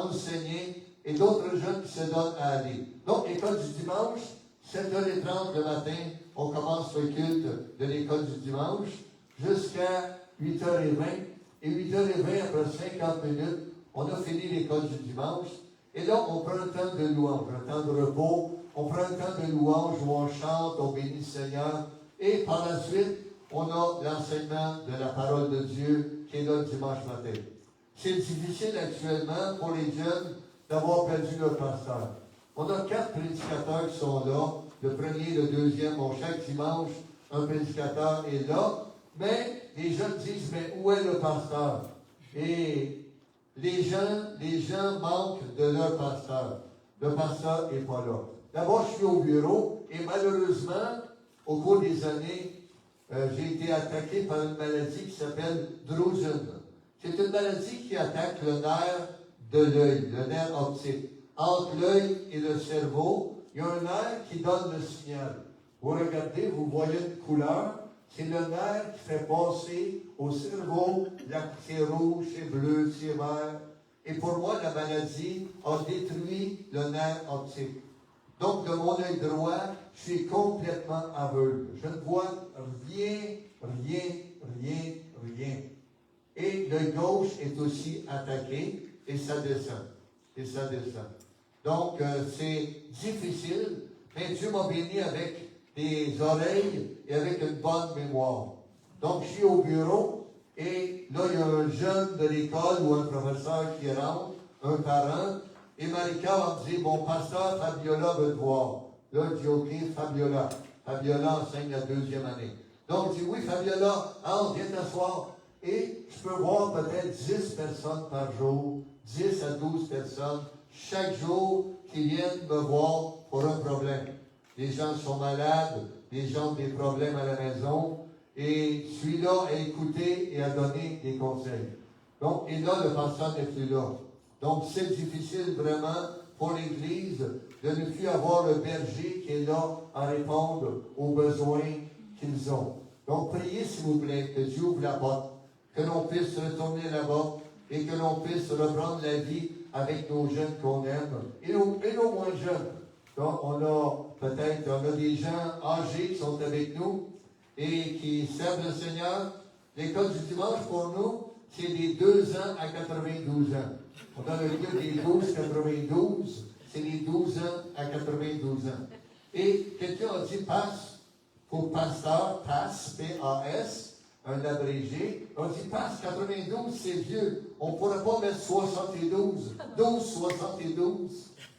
Speaker 3: enseigner et d'autres jeunes qui se donnent à aller. Donc, l'école du dimanche, 7h30 le matin, on commence le culte de l'école du dimanche jusqu'à 8h20. Et 8h20, après 50 minutes, on a fini l'école du dimanche. Et là, on prend un temps de louange, un temps de repos. On prend un temps de louange où on chante, on bénit le Seigneur. Et par la suite, on a l'enseignement de la parole de Dieu qui est là le dimanche matin. C'est difficile actuellement pour les jeunes d'avoir perdu leur pasteur. On a 4 prédicateurs qui sont là. Le premier, le deuxième. Bon, chaque dimanche, un prédicateur est là. Mais les gens disent, mais où est le pasteur? Et les gens manquent de leur pasteur. Le pasteur n'est pas là. D'abord, je suis au bureau et malheureusement, au cours des années, j'ai été attaqué par une maladie qui s'appelle Drusen. C'est une maladie qui attaque le nerf de l'œil, le nerf optique. Entre l'œil et le cerveau, il y a un nerf qui donne le signal. Vous regardez, vous voyez une couleur, c'est le nerf qui fait passer au cerveau, c'est rouge, c'est bleu, c'est vert. Et pour moi, la maladie a détruit le nerf optique. Donc, de mon œil droit, je suis complètement aveugle. Je ne vois rien. Et l'œil gauche est aussi attaqué et ça descend. Donc, c'est difficile, mais Dieu m'a béni avec des oreilles et avec une bonne mémoire. Donc, je suis au bureau et là, il y a un jeune de l'école ou un professeur qui rentre, un parent, et Marika va me dire, bon, pasteur, Fabiola veut te voir. Là, je dis, OK, Fabiola. Fabiola enseigne la 2e année. Donc, je dis, oui, Fabiola, viens t'asseoir. Et je peux voir peut-être 10 personnes par jour, 10 à 12 personnes, chaque jour, qui viennent me voir pour un problème. Les gens sont malades, les gens ont des problèmes à la maison, et je suis là à écouter et à donner des conseils. Donc, et là, le pasteur n'est plus là. Donc, c'est difficile vraiment pour l'Église de ne plus avoir le berger qui est là à répondre aux besoins qu'ils ont. Donc, priez, s'il vous plaît, que Dieu ouvre la porte, que l'on puisse retourner là-bas et que l'on puisse reprendre la vie avec nos jeunes qu'on aime et nos moins jeunes. Donc, on a des gens âgés qui sont avec nous et qui servent le Seigneur. L'école du dimanche, pour nous, c'est des 2 ans à 92 ans. On a le lieu des 12-92, c'est les 12 ans à 92 ans. Et quelqu'un a dit passe pour pasteur, passe, P-A-S, un abrégé. On dit passe 92, c'est vieux. On ne pourrait pas mettre 72, 12-72.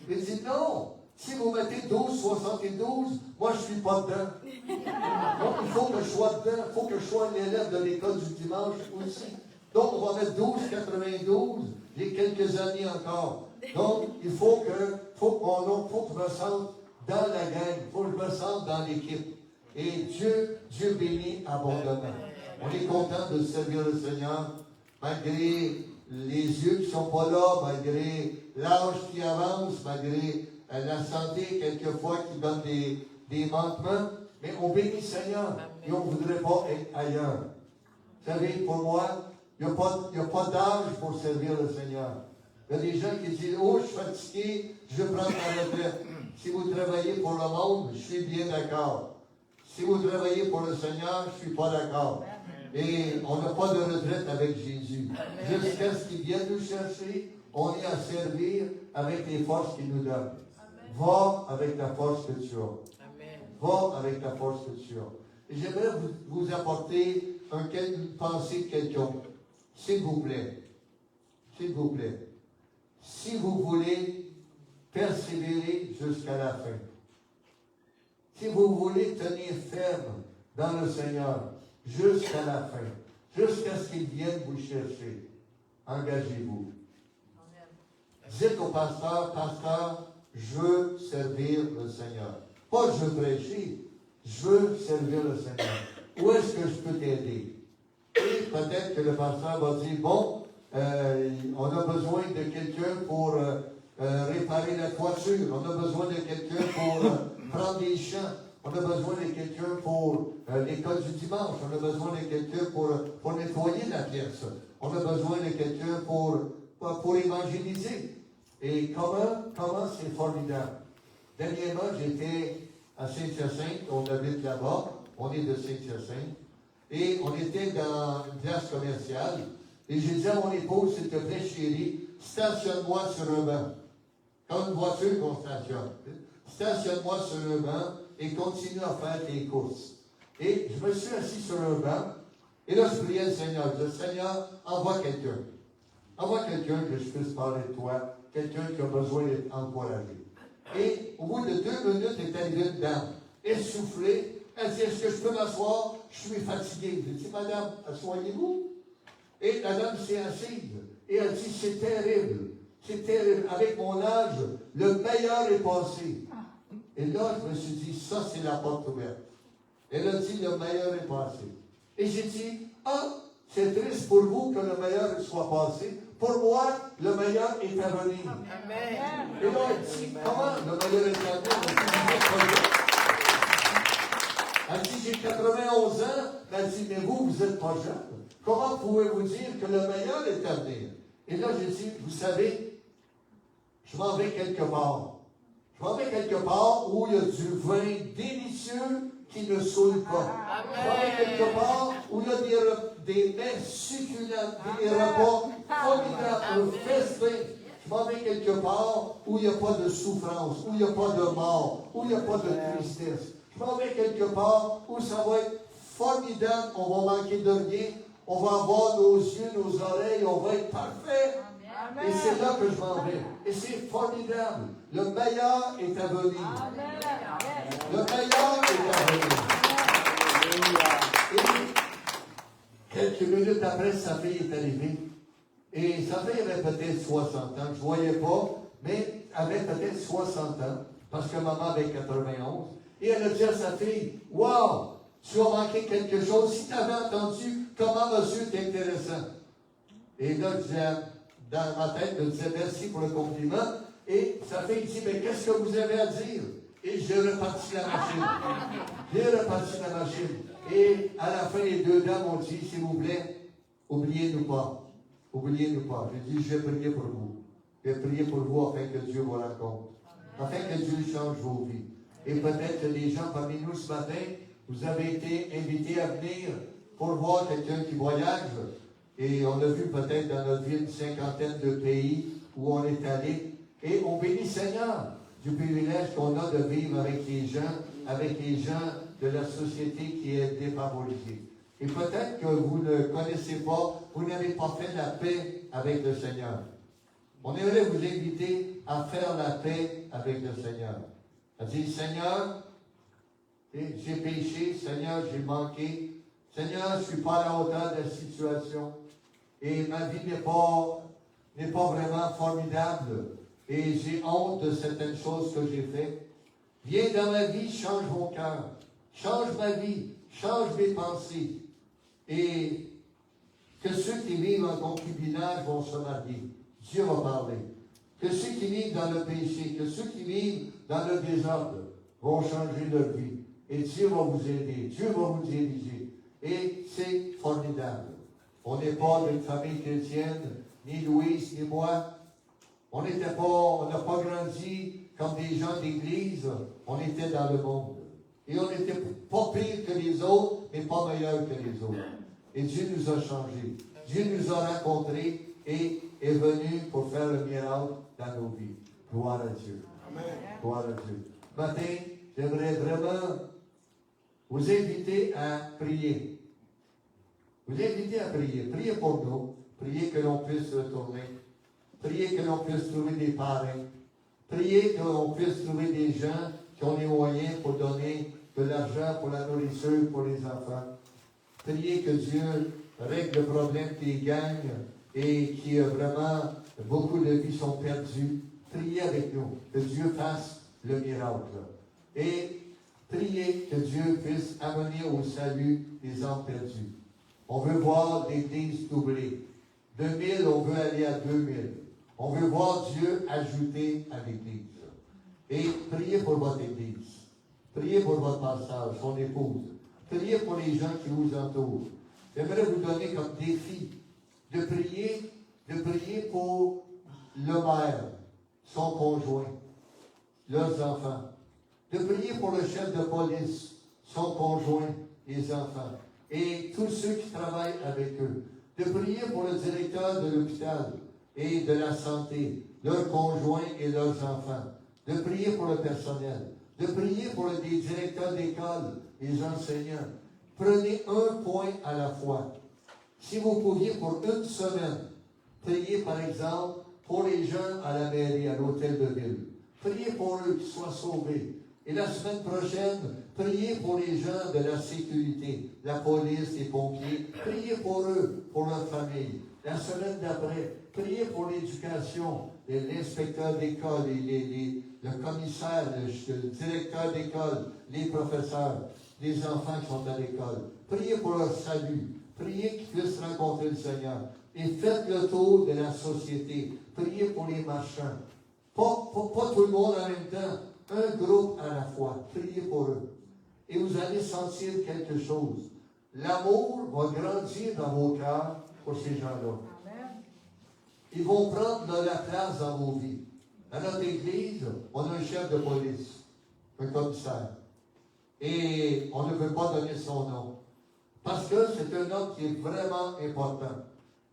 Speaker 3: Il dit non, si vous mettez 12-72, moi je ne suis pas dedans. Donc il faut que je sois dedans, il faut que je sois un élève de l'école du dimanche aussi. Donc, on va mettre 12,92, j'ai quelques années encore. Donc, il faut que je me sente dans la gang, il faut que je me sente dans l'équipe. Et Dieu bénit abondamment. On est content de servir le Seigneur, malgré les yeux qui ne sont pas là, malgré l'âge qui avance, malgré la santé, quelquefois, qui donne des manquements. Mais on bénit le Seigneur et on ne voudrait pas être ailleurs. Vous savez, pour moi, il n'y a pas d'âge pour servir le Seigneur. Il y a des gens qui disent, oh, je suis fatigué, je vais prendre ma retraite. Si vous travaillez pour le monde, je suis bien d'accord. Si vous travaillez pour le Seigneur, je ne suis pas d'accord. Et on n'a pas de retraite avec Jésus. Jusqu'à ce qu'il vienne nous chercher, on est à servir avec les forces qu'il nous donne. Va avec la force que tu as. Va avec la force que tu as. Et j'aimerais vous apporter une pensée de quelqu'un. S'il vous plaît, si vous voulez persévérer jusqu'à la fin, si vous voulez tenir ferme dans le Seigneur jusqu'à la fin, jusqu'à ce qu'il vienne vous chercher, engagez-vous. Dites au pasteur, je veux servir le Seigneur. Pas je veux prêcher, je veux servir le Seigneur. Où est-ce que je peux t'aider? Et peut-être que le pasteur va dire, bon, on a besoin de quelqu'un pour réparer la toiture, on a besoin de quelqu'un pour prendre des champs, on a besoin de quelqu'un pour l'école du dimanche, on a besoin de quelqu'un pour nettoyer la pièce, on a besoin de quelqu'un pour évangéliser. Et comment c'est formidable. Dernièrement, j'étais à Saint-Hyacinthe, on habite là-bas, on est de Saint-Hyacinthe, et on était dans une place commerciale, et j'ai dit à mon épouse, s'il te plaît, chérie, stationne-moi sur un banc. Comme une voiture qu'on stationne. Stationne-moi sur un banc et continue à faire tes courses. Et je me suis assis sur un banc, et là, je priais le Seigneur. Je dis, Seigneur, envoie quelqu'un. Envoie quelqu'un que je puisse parler de toi quelqu'un qui a besoin d'être encouragé. Et au bout de 2 minutes, est arrivée une dame, essoufflée. Elle dit, est-ce que je peux m'asseoir? Je suis fatiguée. Je dis, madame, asseyez-vous. Et la dame s'est assise. Et elle dit, c'est terrible. C'est terrible. Avec mon âge, le meilleur est passé. Et là, je me suis dit, ça, c'est la porte ouverte. Elle a dit, le meilleur est passé. Et j'ai dit, c'est triste pour vous que le meilleur soit passé. Pour moi, le meilleur est à venir. Amen. Et là, elle dit, comment le meilleur est à venir? Elle dit, j'ai 91 ans. Elle dit, mais vous n'êtes pas jeune. Comment pouvez-vous dire que le meilleur est à venir? Et là, j'ai dit, vous savez, je m'en vais quelque part. Je m'en vais quelque part où il y a du vin délicieux qui ne saoule pas. Je m'en vais quelque part où il y a des mets succulents, des repas formidables, un festin. Je m'en vais quelque part où il n'y a pas de souffrance, où il n'y a pas de mort, où il n'y a pas de tristesse. Je m'en vais quelque part où ça va être formidable, on va manquer de rien, on va avoir nos yeux, nos oreilles, on va être parfait. Et c'est là que je m'en vais. Et c'est formidable. Le meilleur est à venir. Le meilleur est à venir. Et quelques minutes après, sa fille est arrivée. Et sa fille avait peut-être 60 ans. Je ne voyais pas, mais avait peut-être 60 ans. Parce que maman avait 91. Et elle a dit à sa fille, « Wow, tu as manqué quelque chose. Si tu avais entendu comment monsieur est intéressant. » Et là, je disais, dans ma tête, je disais merci pour le compliment. Et sa fille dit, mais qu'est-ce que vous avez à dire? Et j'ai reparti la machine. J'ai reparti la machine. Et à la fin, les deux dames ont dit, s'il vous plaît, oubliez-nous pas. Oubliez-nous pas. J'ai dit, je vais prier pour vous. Je vais prier pour vous afin que Dieu vous rencontre. Afin que Dieu change vos vies. Et peut-être que les gens parmi nous ce matin, vous avez été invités à venir pour voir quelqu'un qui voyage. Et on a vu peut-être dans notre vie une 50aine de pays où on est allé. Et on bénit Seigneur du privilège qu'on a de vivre avec les gens de la société qui est défavorisée. Et peut-être que vous ne connaissez pas, vous n'avez pas fait la paix avec le Seigneur. On aimerait vous inviter à faire la paix avec le Seigneur. À dire, Seigneur, j'ai péché, Seigneur, j'ai manqué. Seigneur, je ne suis pas à la hauteur de la situation. Et ma vie n'est pas vraiment formidable. Et j'ai honte de certaines choses que j'ai faites. Viens dans ma vie, change mon cœur. Change ma vie, change mes pensées. Et que ceux qui vivent en concubinage vont se marier. Dieu va parler. Que ceux qui vivent dans le péché, que ceux qui vivent dans le désordre vont changer leur vie. Et Dieu va vous aider. Dieu va vous diriger. Et c'est formidable. On n'est pas d'une famille chrétienne, ni Louise, ni moi. On n'a pas grandi comme des gens d'église. On était dans le monde. Et on n'était pas pire que les autres, mais pas meilleur que les autres. Et Dieu nous a changés. Dieu nous a rencontrés et est venu pour faire le miracle dans nos vies. Gloire à Dieu. Amen. Gloire à Dieu. Ce matin, j'aimerais vraiment vous inviter à prier. Vous invitez à prier. Priez pour nous. Priez que l'on puisse retourner. Priez que l'on puisse trouver des parrains. Priez que l'on puisse trouver des gens qui ont les moyens pour donner de l'argent pour la nourriture pour les enfants. Priez que Dieu règle le problème qui gagne et qui vraiment, beaucoup de vies sont perdues. Priez avec nous, que Dieu fasse le miracle. Et priez que Dieu puisse amener au salut les âmes perdues. On veut voir l'Église doubler. 2000, on veut aller à 2000. On veut voir Dieu ajouter à l'Église. Et priez pour votre Église. Priez pour votre pasteur, son épouse. Priez pour les gens qui vous entourent. J'aimerais vous donner comme défi de prier pour le maire, son conjoint, leurs enfants. De prier pour le chef de police, son conjoint, les enfants. Et tous ceux qui travaillent avec eux. De prier pour le directeur de l'hôpital et de la santé, leurs conjoints et leurs enfants. De prier pour le personnel. De prier pour les directeurs d'école, les enseignants. Prenez un point à la fois. Si vous pouviez pour une semaine, priez par exemple pour les gens à la mairie, à l'hôtel de ville. Priez pour eux qu'ils soient sauvés. Et la semaine prochaine, priez pour les gens de la sécurité, la police, les pompiers. Priez pour eux, pour leur famille. La semaine d'après, priez pour l'éducation, l'inspecteur d'école, le commissaire, le directeur d'école, les professeurs, les enfants qui sont à l'école. Priez pour leur salut. Priez qu'ils puissent rencontrer le Seigneur. Et faites le tour de la société. Priez pour les marchands. Pas tout le monde en même temps. Un groupe à la fois. Priez pour eux. Et vous allez sentir quelque chose. L'amour va grandir dans vos cœurs pour ces gens-là. Ils vont prendre la place dans vos vies. Dans notre église, on a un chef de police, un commissaire. Et on ne peut pas donner son nom. Parce que c'est un homme qui est vraiment important.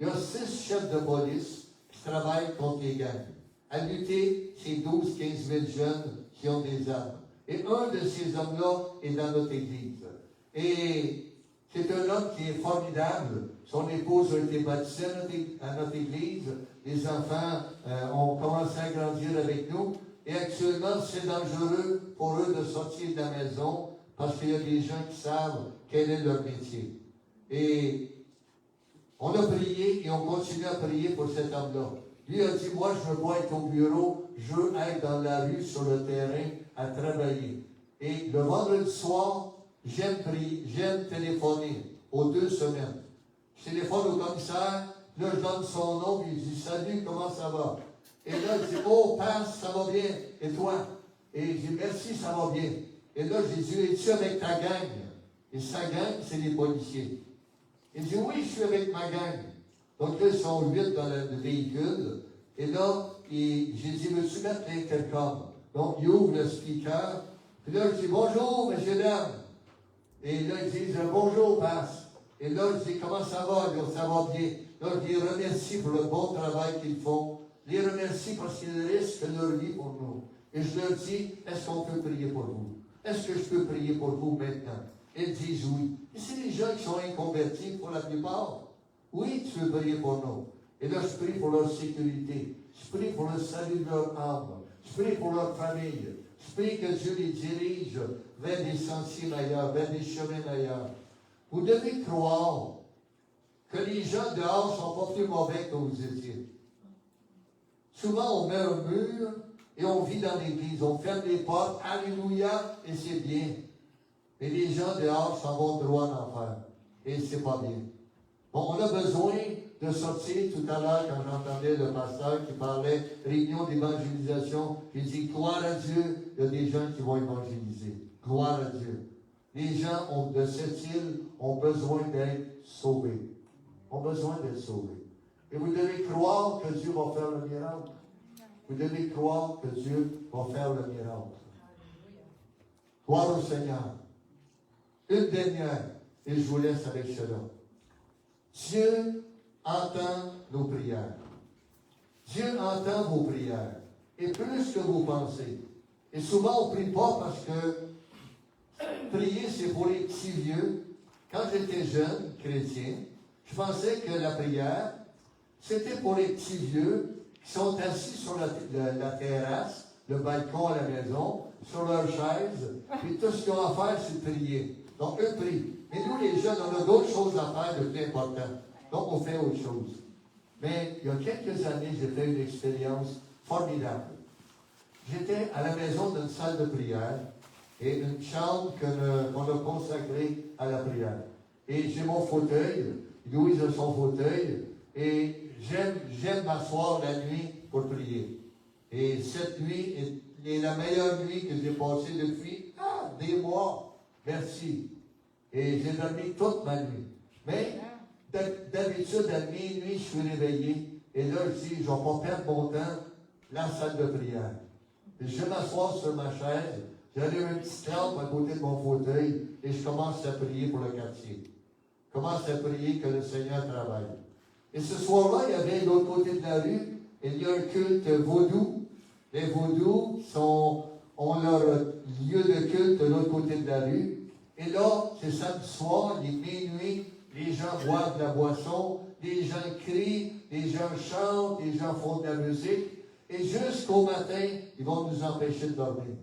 Speaker 3: Il y a 6 chefs de police qui travaillent contre les gangs. À lutter, c'est 12-15 000 jeunes qui ont des armes. Et un de ces hommes-là est dans notre église. Et c'est un homme qui est formidable. Son épouse a été baptisée à notre église. Les enfants ont commencé à grandir avec nous. Et actuellement, c'est dangereux pour eux de sortir de la maison parce qu'il y a des gens qui savent quel est leur métier. Et on a prié et on continue à prier pour cet homme-là. Lui a dit, moi, je veux pas être au bureau, je veux être dans la rue, sur le terrain, à travailler. Et le vendredi soir, j'aime téléphoner aux 2 semaines. Je téléphone au commissaire, là, je donne son nom, puis il dit, salut, comment ça va? Et là, il dit, oh, passe, ça va bien. Et toi? Et il dit, merci, ça va bien. Et là, j'ai dit, es-tu avec ta gang? Et sa gang, c'est les policiers. Il dit, oui, je suis avec ma gang. Donc là, ils sont 8 dans le véhicule. Et là, j'ai dit, veux-tu mettre l'intercom? Donc, il ouvre le speaker. Puis là, je dis, bonjour, messieurs, dames. Et là, ils disent, bonjour, passe. Et là, je dis, comment ça va? Là, ça va bien. Là, je les remercie pour le bon travail qu'ils font. Je les remercie parce qu'ils risquent leur vie pour nous. Et je leur dis, est-ce qu'on peut prier pour vous? Est-ce que je peux prier pour vous maintenant? Ils disent oui. Et c'est les gens qui sont inconvertis pour la plupart. Oui, tu peux prier pour nous. Et là, je prie pour leur sécurité. Je prie pour le salut de leur âme. Je prie pour leur famille. Je prie que Dieu les dirige vers des sentiers meilleurs, vers des chemins meilleurs. Vous devez croire que les gens dehors ne sont pas plus mauvais que vous étiez. Souvent, on met un mur et on vit dans l'église. On ferme les portes. Alléluia, et c'est bien. Et les gens dehors s'en vont droit en enfer. Et c'est pas bien. Bon, on a besoin de sortir. Tout à l'heure, quand j'entendais le pasteur qui parlait réunion d'évangélisation, j'ai dit, gloire à Dieu, il y a des gens qui vont évangéliser. Gloire à Dieu. Les gens de cette île ont besoin d'être sauvés. Ont besoin d'être sauvés. Et vous devez croire que Dieu va faire le miracle. Vous devez croire que Dieu va faire le miracle. Gloire au Seigneur. Une dernière, et je vous laisse avec cela. Dieu entend nos prières. Dieu entend vos prières. Et plus que vous pensez. Et souvent, on ne prie pas parce que prier, c'est pour les petits vieux. Quand j'étais jeune, chrétien, je pensais que la prière, c'était pour les petits vieux qui sont assis sur la terrasse, le balcon à la maison, sur leur chaise, puis tout ce qu'ils ont à faire, c'est prier. Donc, eux prient. Mais nous, les jeunes, on a d'autres choses à faire de plus important. Donc, on fait autre chose. Mais il y a quelques années, j'ai fait une expérience formidable. J'étais à la maison d'une salle de prière et une chambre qu'on a consacrée à la prière. Et j'ai mon fauteuil, Louise a son fauteuil, et j'aime m'asseoir la nuit pour prier. Et cette nuit est la meilleure nuit que j'ai passée depuis des mois. Merci. Et j'ai dormi toute ma nuit. Mais d'habitude, à minuit, je suis réveillé. Et là, je dis, je ne vais pas perdre mon temps, la salle de prière. Et je vais m'asseoir sur ma chaise, j'allume une petite lampe à côté de mon fauteuil et je commence à prier pour le quartier. Je commence à prier que le Seigneur travaille. Et ce soir-là, il y avait de l'autre côté de la rue, il y a un culte vaudou. Les vaudous ont leur lieu de culte de l'autre côté de la rue. Et là, c'est samedi soir, il est minuit, les gens boivent de la boisson, les gens crient, les gens chantent, les gens font de la musique, et jusqu'au matin, ils vont nous empêcher de dormir.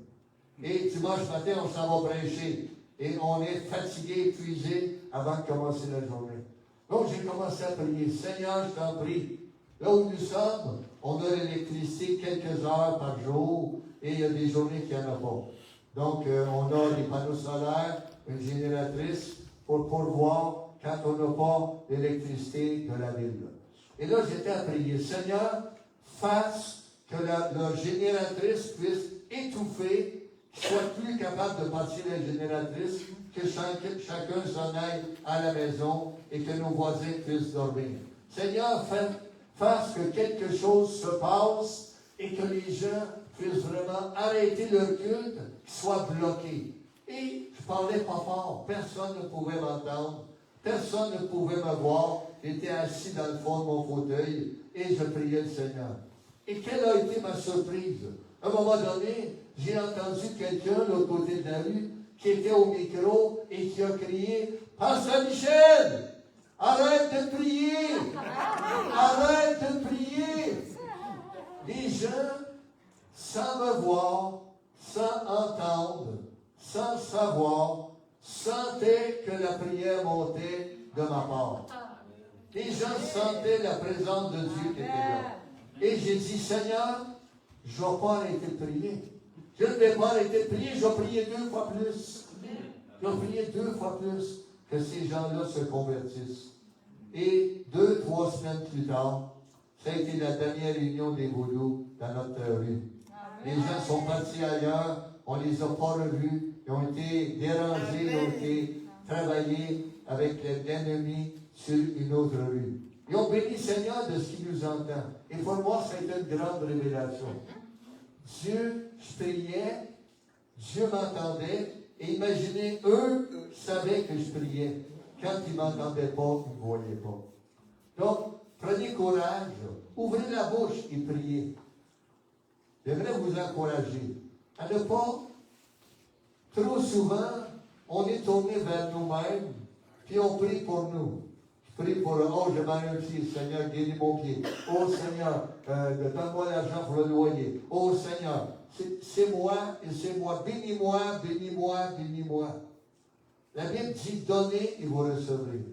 Speaker 3: Et dimanche matin, on s'en va prêcher, et on est fatigué, épuisé, avant de commencer la journée. Donc j'ai commencé à prier, Seigneur, je t'en prie, là où nous sommes, on a l'électricité quelques heures par jour, et il y a des journées qu'il n'y en a pas. Donc, on a des panneaux solaires, une génératrice pour pourvoir quand on n'a pas l'électricité de la ville. Et là, j'étais à prier, Seigneur, fasse que la génératrice puisse étouffer, soit plus capable de passer la génératrice, que chacun s'en aille à la maison et que nos voisins puissent dormir. Seigneur, fasse que quelque chose se passe et que les gens puissent vraiment arrêter leur culte, soit bloqué. Et je parlais pas fort, personne ne pouvait m'entendre, personne ne pouvait me voir. J'étais assis dans le fond de mon fauteuil et je priais le Seigneur. Et quelle a été ma surprise? À un moment donné, j'ai entendu quelqu'un de l'autre côté de la rue qui était au micro et qui a crié « Pasteur Michel, arrête de prier! Arrête de prier! » Les gens, sans me voir, sans entendre, sans savoir, sentaient que la prière montait de ma part. Les gens sentaient la présence de Dieu qui était là. Et j'ai dit, Seigneur, je ne vais pas arrêter de prier. Je ne vais pas arrêter de prier, je vais prier 2 fois plus. Je vais prier 2 fois plus que ces gens-là se convertissent. Et 2-3 semaines plus tard, ça a été la dernière réunion des vaudous dans notre rue. Les gens sont partis ailleurs, on ne les a pas revus, ils ont été dérangés, ils ont été travaillés avec l'ennemi sur une autre rue. Ils ont béni le Seigneur de ce qu'il nous entend. Et pour moi, ça a été une grande révélation. Dieu, je priais, Dieu m'entendait, et imaginez, eux savaient que je priais. Quand ils ne m'entendaient pas, ils ne me voyaient pas. Donc, prenez courage, ouvrez la bouche et priez. J'aimerais vous encourager à ne pas, trop souvent, on est tourné vers nous-mêmes, puis on prie pour nous. Je prie pour, oh, j'ai mal un pied, Seigneur, guéris mon pied. Oh, Seigneur, donne-moi l'argent pour le loyer. Oh, Seigneur, c'est moi et c'est moi. Bénis-moi, bénis-moi, bénis-moi. La Bible dit, donnez et vous recevrez.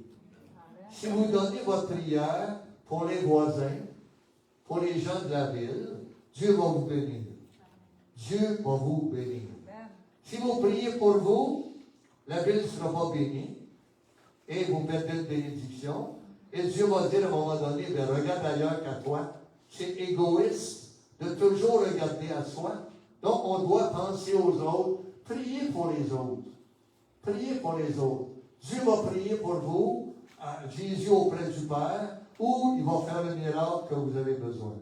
Speaker 3: Si vous donnez votre prière pour les voisins, pour les gens de la ville, Dieu va vous bénir. Dieu va vous bénir. Si vous priez pour vous, la ville ne sera pas bénie et vous mettez une bénédiction. Et Dieu va dire à un moment donné, ben, regarde ailleurs qu'à toi. C'est égoïste de toujours regarder à soi. Donc, on doit penser aux autres, prier pour les autres. Priez pour les autres. Dieu va prier pour vous, Jésus auprès du Père, ou il va faire le miracle que vous avez besoin.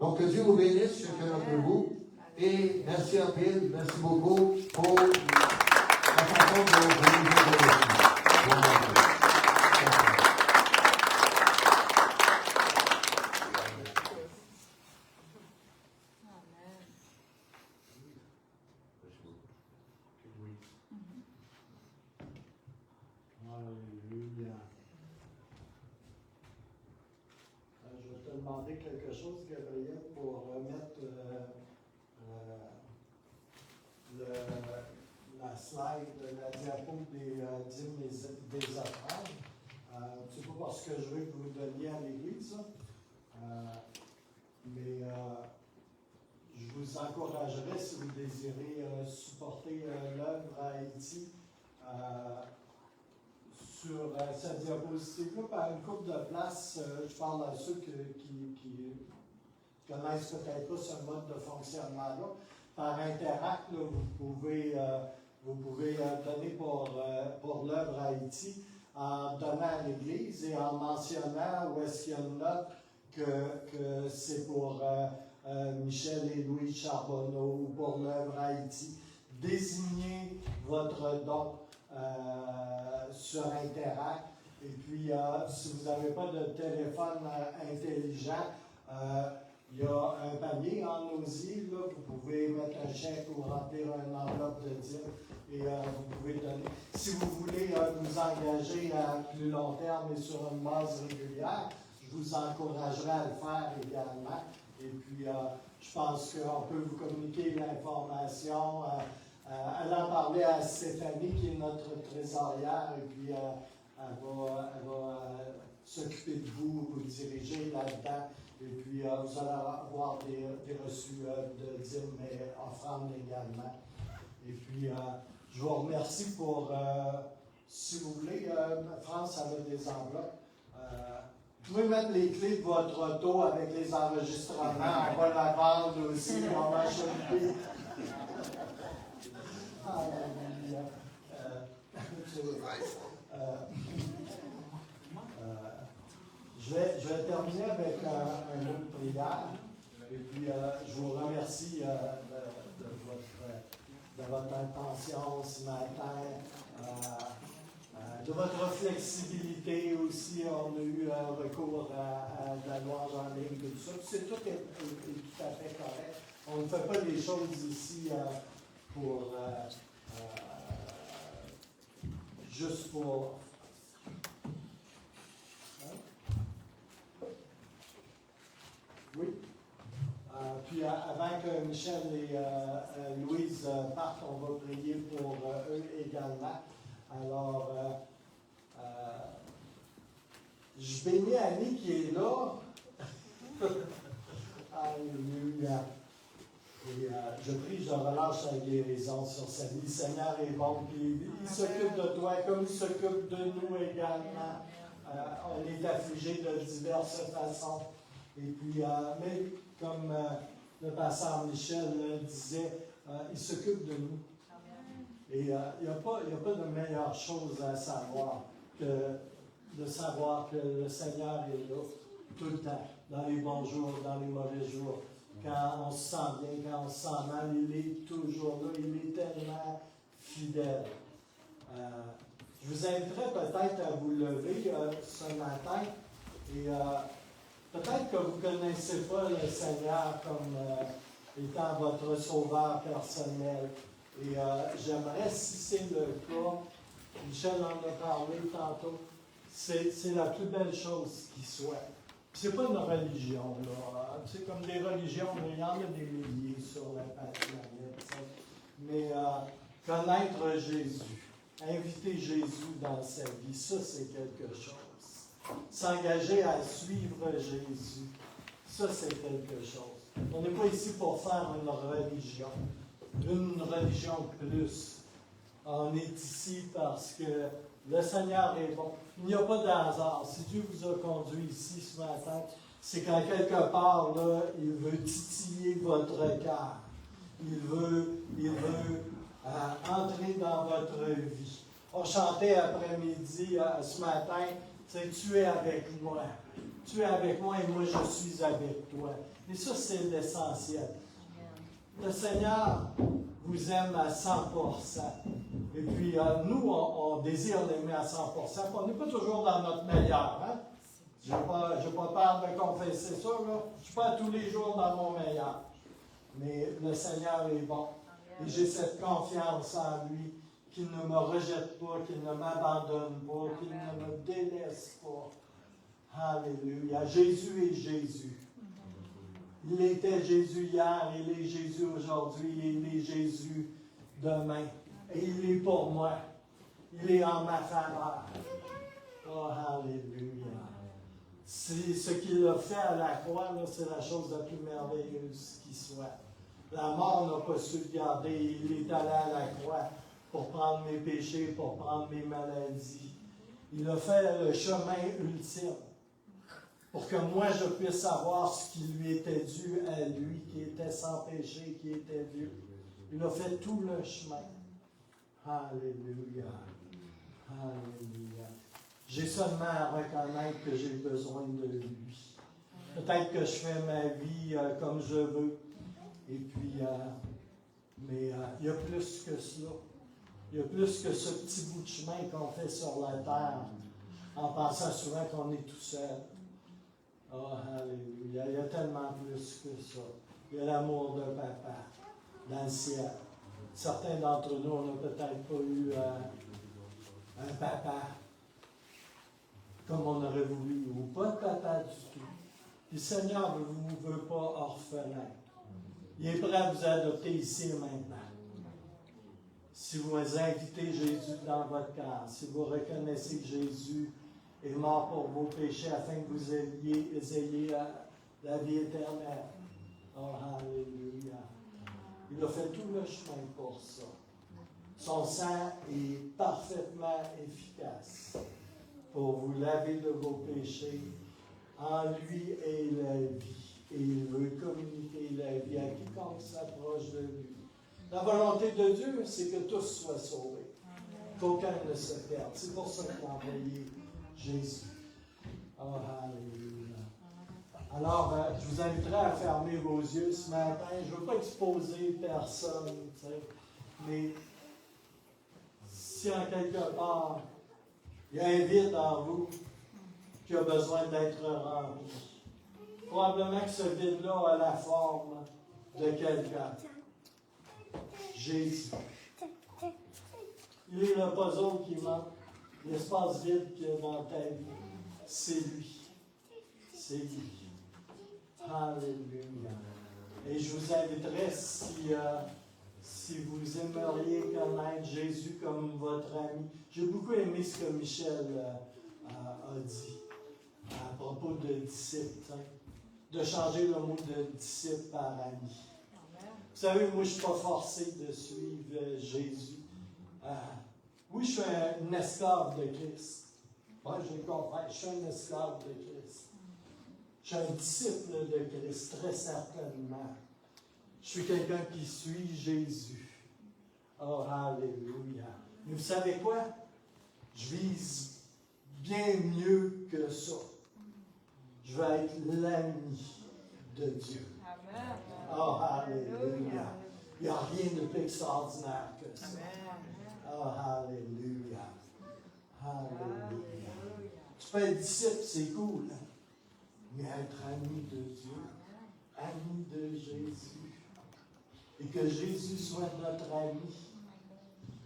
Speaker 3: Donc, que Dieu vous bénisse, chacun d'entre vous. Et merci en pile, merci beaucoup pour la façon dont vous nous avez reçus.
Speaker 1: Alléluia. Je vais te demander quelque chose, Gabriel, pour remettre la slide, la diapo des dîmes des offrandes. C'est pas parce que je veux que vous donniez à l'Église, mais je vous encouragerais, si vous désirez supporter l'œuvre à Haïti, sur cette diapositive-là, par une couple de places, je parle à ceux qui connaissent peut-être pas ce mode de fonctionnement-là. Par Interact, là, vous pouvez donner pour l'œuvre à Haïti en donnant à l'Église et en mentionnant où est-ce qu'il y a une note que c'est pour Michel et Louis Charbonneau ou pour l'œuvre à Haïti. Désignez votre don sur Interact. Et puis, si vous n'avez pas de téléphone intelligent, Il y a un panier en osier, là, vous pouvez mettre un chèque ou remplir une enveloppe de dîmes et vous pouvez donner. Si vous voulez vous engager à plus long terme et sur une base régulière, je vous encouragerai à le faire également. Et puis, je pense qu'on peut vous communiquer l'information. Allez en parler à Stéphanie, qui est notre trésorière, et puis elle va s'occuper de vous, vous diriger là-dedans. Et puis, vous allez avoir des reçus de dîmes et offrandes également. Et puis, je vous remercie pour, si vous voulez, France avait des enveloppes. Vous pouvez mettre les clés de votre auto avec les enregistrements. On va la vendre aussi. On va acheter. Je vais terminer avec un mot de prière. Et puis, je vous remercie de votre attention ce matin, de votre flexibilité aussi. On a eu recours à la louange en ligne, tout ça. Tout est tout à fait correct. On ne fait pas les choses ici pour juste pour. Oui. Puis avant que Michel et Louise partent, on va prier pour eux également. Alors, je bénis Annie qui est là. Alléluia. Et je prie, je relâche la guérison sur sa vie. Le Seigneur est bon, puis il s'occupe de toi comme il s'occupe de nous également. On est affligés de diverses façons. Et puis, mais comme le pasteur Michel disait, il s'occupe de nous. Et il n'y a pas de meilleure chose à savoir que de savoir que le Seigneur est là tout le temps, dans les bons jours, dans les mauvais jours. Quand on se sent bien, quand on se sent mal, il est toujours là. Il est tellement fidèle. Je vous inviterais peut-être à vous lever ce matin et peut-être que vous ne connaissez pas le Seigneur comme étant votre sauveur personnel. Et j'aimerais, si c'est le cas, Michel en a parlé tantôt, c'est la plus belle chose qui soit. C'est pas une religion, là. C'est comme des religions, mais il y en a des milliers sur la planète. Mais connaître Jésus, inviter Jésus dans sa vie, ça c'est quelque chose. S'engager à suivre Jésus, ça c'est quelque chose. On n'est pas ici pour faire une religion plus. On est ici parce que le Seigneur est bon. Il n'y a pas de hasard. Si Dieu vous a conduit ici ce matin, c'est qu'en quelque part, là, il veut titiller votre cœur. Il veut entrer dans votre vie. On chantait après-midi, ce matin, tu es avec moi. Tu es avec moi et moi je suis avec toi. Et ça, c'est l'essentiel. Le Seigneur vous aime à 100%. Et puis, nous, on désire l'aimer à 100%. On n'est pas toujours dans notre meilleur. Hein? Je n'ai pas peur de confesser ça. Là. Je ne suis pas tous les jours dans mon meilleur. Mais le Seigneur est bon. Et j'ai cette confiance en lui, qu'il ne me rejette pas, qu'il ne m'abandonne pas, qu'il ne me délaisse pas. Alléluia. Jésus est Jésus. Il était Jésus hier, il est Jésus aujourd'hui, il est Jésus demain. Et il est pour moi. Il est en ma faveur. Oh, alléluia. Ce qu'il a fait à la croix, là, c'est la chose la plus merveilleuse qui soit. La mort n'a pas su le garder. Il est allé à la croix pour prendre mes péchés, pour prendre mes maladies. Il a fait le chemin ultime. Pour que moi je puisse savoir ce qui lui était dû à lui, qui était sans péché, qui était Dieu. Il a fait tout le chemin. Alléluia. Alléluia. J'ai seulement à reconnaître que j'ai besoin de lui. Peut-être que je fais ma vie comme je veux. Et puis, mais il y a plus que cela. Il y a plus que ce petit bout de chemin qu'on fait sur la terre en pensant souvent qu'on est tout seul. Oh, alléluia. Il y a tellement tellement plus que ça. Il y a l'amour de papa dans le ciel. Certains d'entre nous, on n'a peut-être pas eu un papa comme on aurait voulu, ou pas de papa du tout. Puis le Seigneur ne vous veut pas orphelin. Il est prêt à vous adopter ici et maintenant. Si vous invitez Jésus dans votre cœur, si vous reconnaissez que Jésus est mort pour vos péchés afin que vous ayez la vie éternelle. Oh, alléluia. Il a fait tout le chemin pour ça. Son sang est parfaitement efficace pour vous laver de vos péchés. En lui est la vie. Et il veut communiquer la vie à quiconque s'approche de lui. La volonté de Dieu, c'est que tous soient sauvés. Qu'aucun ne se perde. C'est pour ça qu'il a envoyé Jésus. Oh, alléluia. Alors, je vous inviterai à fermer vos yeux ce matin. Je ne veux pas exposer personne, tu sais, mais si en quelque part, il y a un vide en vous qui a besoin d'être rempli, probablement que ce vide-là a la forme de quelqu'un. Jésus. Il est le puzzle qui manque, l'espace vide qu'il y a dans ta vie. C'est lui. C'est lui. Alléluia. Et je vous inviterai, si vous aimeriez connaître Jésus comme votre ami. J'ai beaucoup aimé ce que Michel a dit à propos de disciple, de changer le mot de disciple par ami. Vous savez, moi, je ne suis pas forcé de suivre Jésus. Oui, je suis un esclave de Christ. Moi, je confesse, je suis un esclave de Christ. Je suis un disciple de Christ, très certainement. Je suis quelqu'un qui suit Jésus. Oh, alléluia. Mais vous savez quoi? Je vise bien mieux que ça. Je veux être l'ami de Dieu.
Speaker 4: Amen.
Speaker 1: Oh, alléluia. Il n'y a rien de plus extraordinaire que ça. Oh, alléluia. Alléluia. Tu peux être disciple, c'est cool. Mais être ami de Dieu, ami de Jésus, et que Jésus soit notre ami,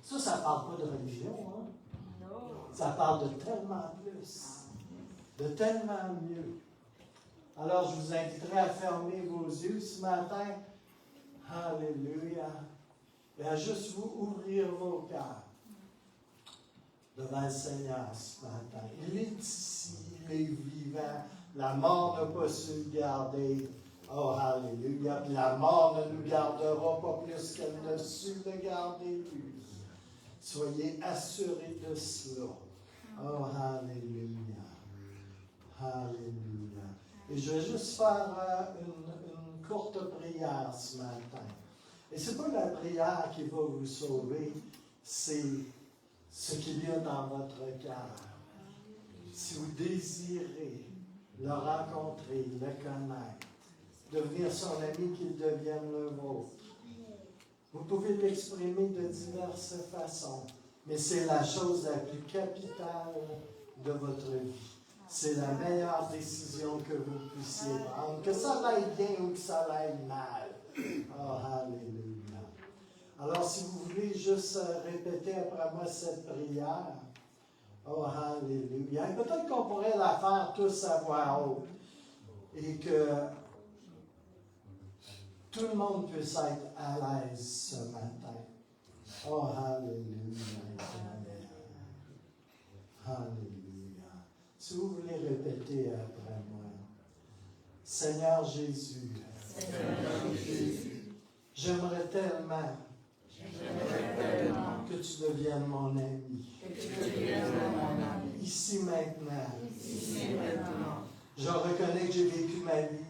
Speaker 1: ça ne parle pas de religion, hein? Ça parle de tellement plus, de tellement mieux. Alors, je vous inviterai à fermer vos yeux ce matin. Alléluia. Et à juste vous ouvrir vos cœurs devant le Seigneur ce matin. Il est ici, il est vivant. La mort n'a pas su le garder. Oh, alléluia. La mort ne nous gardera pas plus qu'elle ne su le garder lui. Soyez assurés de cela. Oh, alléluia. Alléluia. Et je vais juste faire une courte prière ce matin. Et ce n'est pas la prière qui va vous sauver, c'est ce qu'il y a dans votre cœur. Si vous désirez le rencontrer, le connaître, devenir son ami, qu'il devienne le vôtre. Vous pouvez l'exprimer de diverses façons, mais c'est la chose la plus capitale de votre vie. C'est la meilleure décision que vous puissiez prendre, que ça aille bien ou que ça aille mal. Oh, alléluia. Alors, si vous voulez juste répéter après moi cette prière, oh, alléluia. Et peut-être qu'on pourrait la faire tous à voix haute et que tout le monde puisse être à l'aise ce matin. Oh, alléluia. Alléluia. Si vous voulez répéter après moi. Seigneur Jésus, j'aimerais tellement que tu deviennes mon ami. Ici maintenant, je reconnais que j'ai vécu ma vie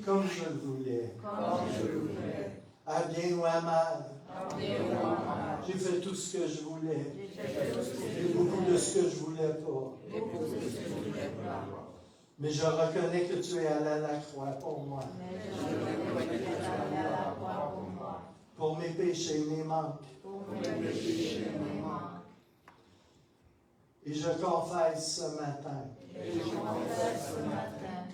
Speaker 1: comme je le voulais, à bien ou à mal. J'ai fait tout ce que je voulais et beaucoup de ce que je voulais pas. Mais je reconnais que tu es allé à la croix pour moi. Pour mes péchés, mes manques. Et je confesse ce matin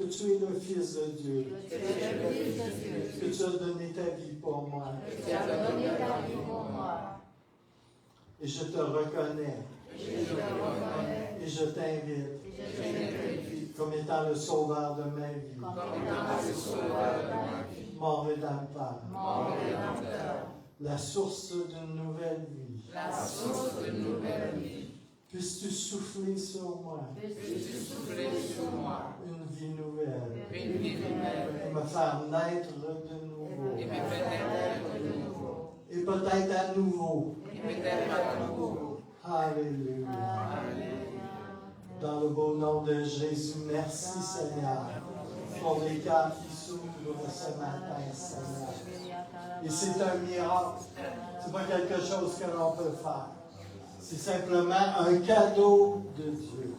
Speaker 1: que tu es le Fils de Dieu,
Speaker 2: que tu es le Fils de Dieu,
Speaker 1: que tu as donné ta vie pour moi.
Speaker 2: que tu as donné ta vie pour moi.
Speaker 1: Et je te reconnais.
Speaker 2: Je te reconnais
Speaker 1: Et je t'invite
Speaker 2: et je t'invite
Speaker 1: comme étant le sauveur de ma vie,
Speaker 2: comme étant le sauveur de ma vie,
Speaker 1: mon rédempteur,
Speaker 2: mon Rédempteur,
Speaker 1: la source d'une nouvelle vie.
Speaker 2: la source d'une nouvelle vie.
Speaker 1: Puisses-tu souffler sur moi
Speaker 2: Puisses-tu souffler sur moi
Speaker 1: une vie nouvelle
Speaker 2: une vie nouvelle
Speaker 1: et me faire naître de nouveau.
Speaker 2: et me faire naître de nouveau.
Speaker 1: Et peut-être à nouveau.
Speaker 2: Et peut-être à nouveau.
Speaker 1: Alléluia. Dans le beau nom de Jésus, merci Seigneur pour les cœurs qui s'ouvrent ce matin, Seigneur. Et c'est un miracle. C'est pas quelque chose que l'on peut faire. C'est simplement un cadeau de Dieu.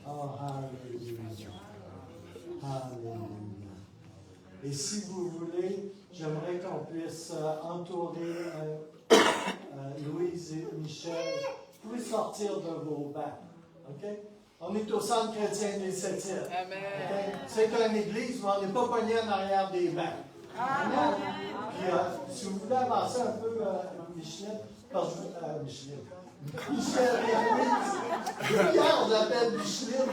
Speaker 1: Oh, alléluia. Alléluia. Et si vous voulez, j'aimerais qu'on puisse entourer Louise et Michel. Vous pouvez sortir de vos bancs. OK? On est au centre chrétien des Sept-Îles. Okay? C'est une église, mais on n'est pas pogné en arrière des bancs. Puis, si vous voulez avancer un peu, Michel, parce que Michel et Louise, hier, je l'appelle Micheline.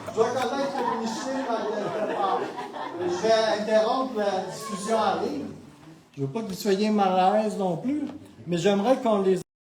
Speaker 1: Je dois connaître que Micheline quelque part. Je vais interrompre la discussion en ligne. Je ne veux pas que vous soyez mal à l'aise non plus, mais j'aimerais qu'on les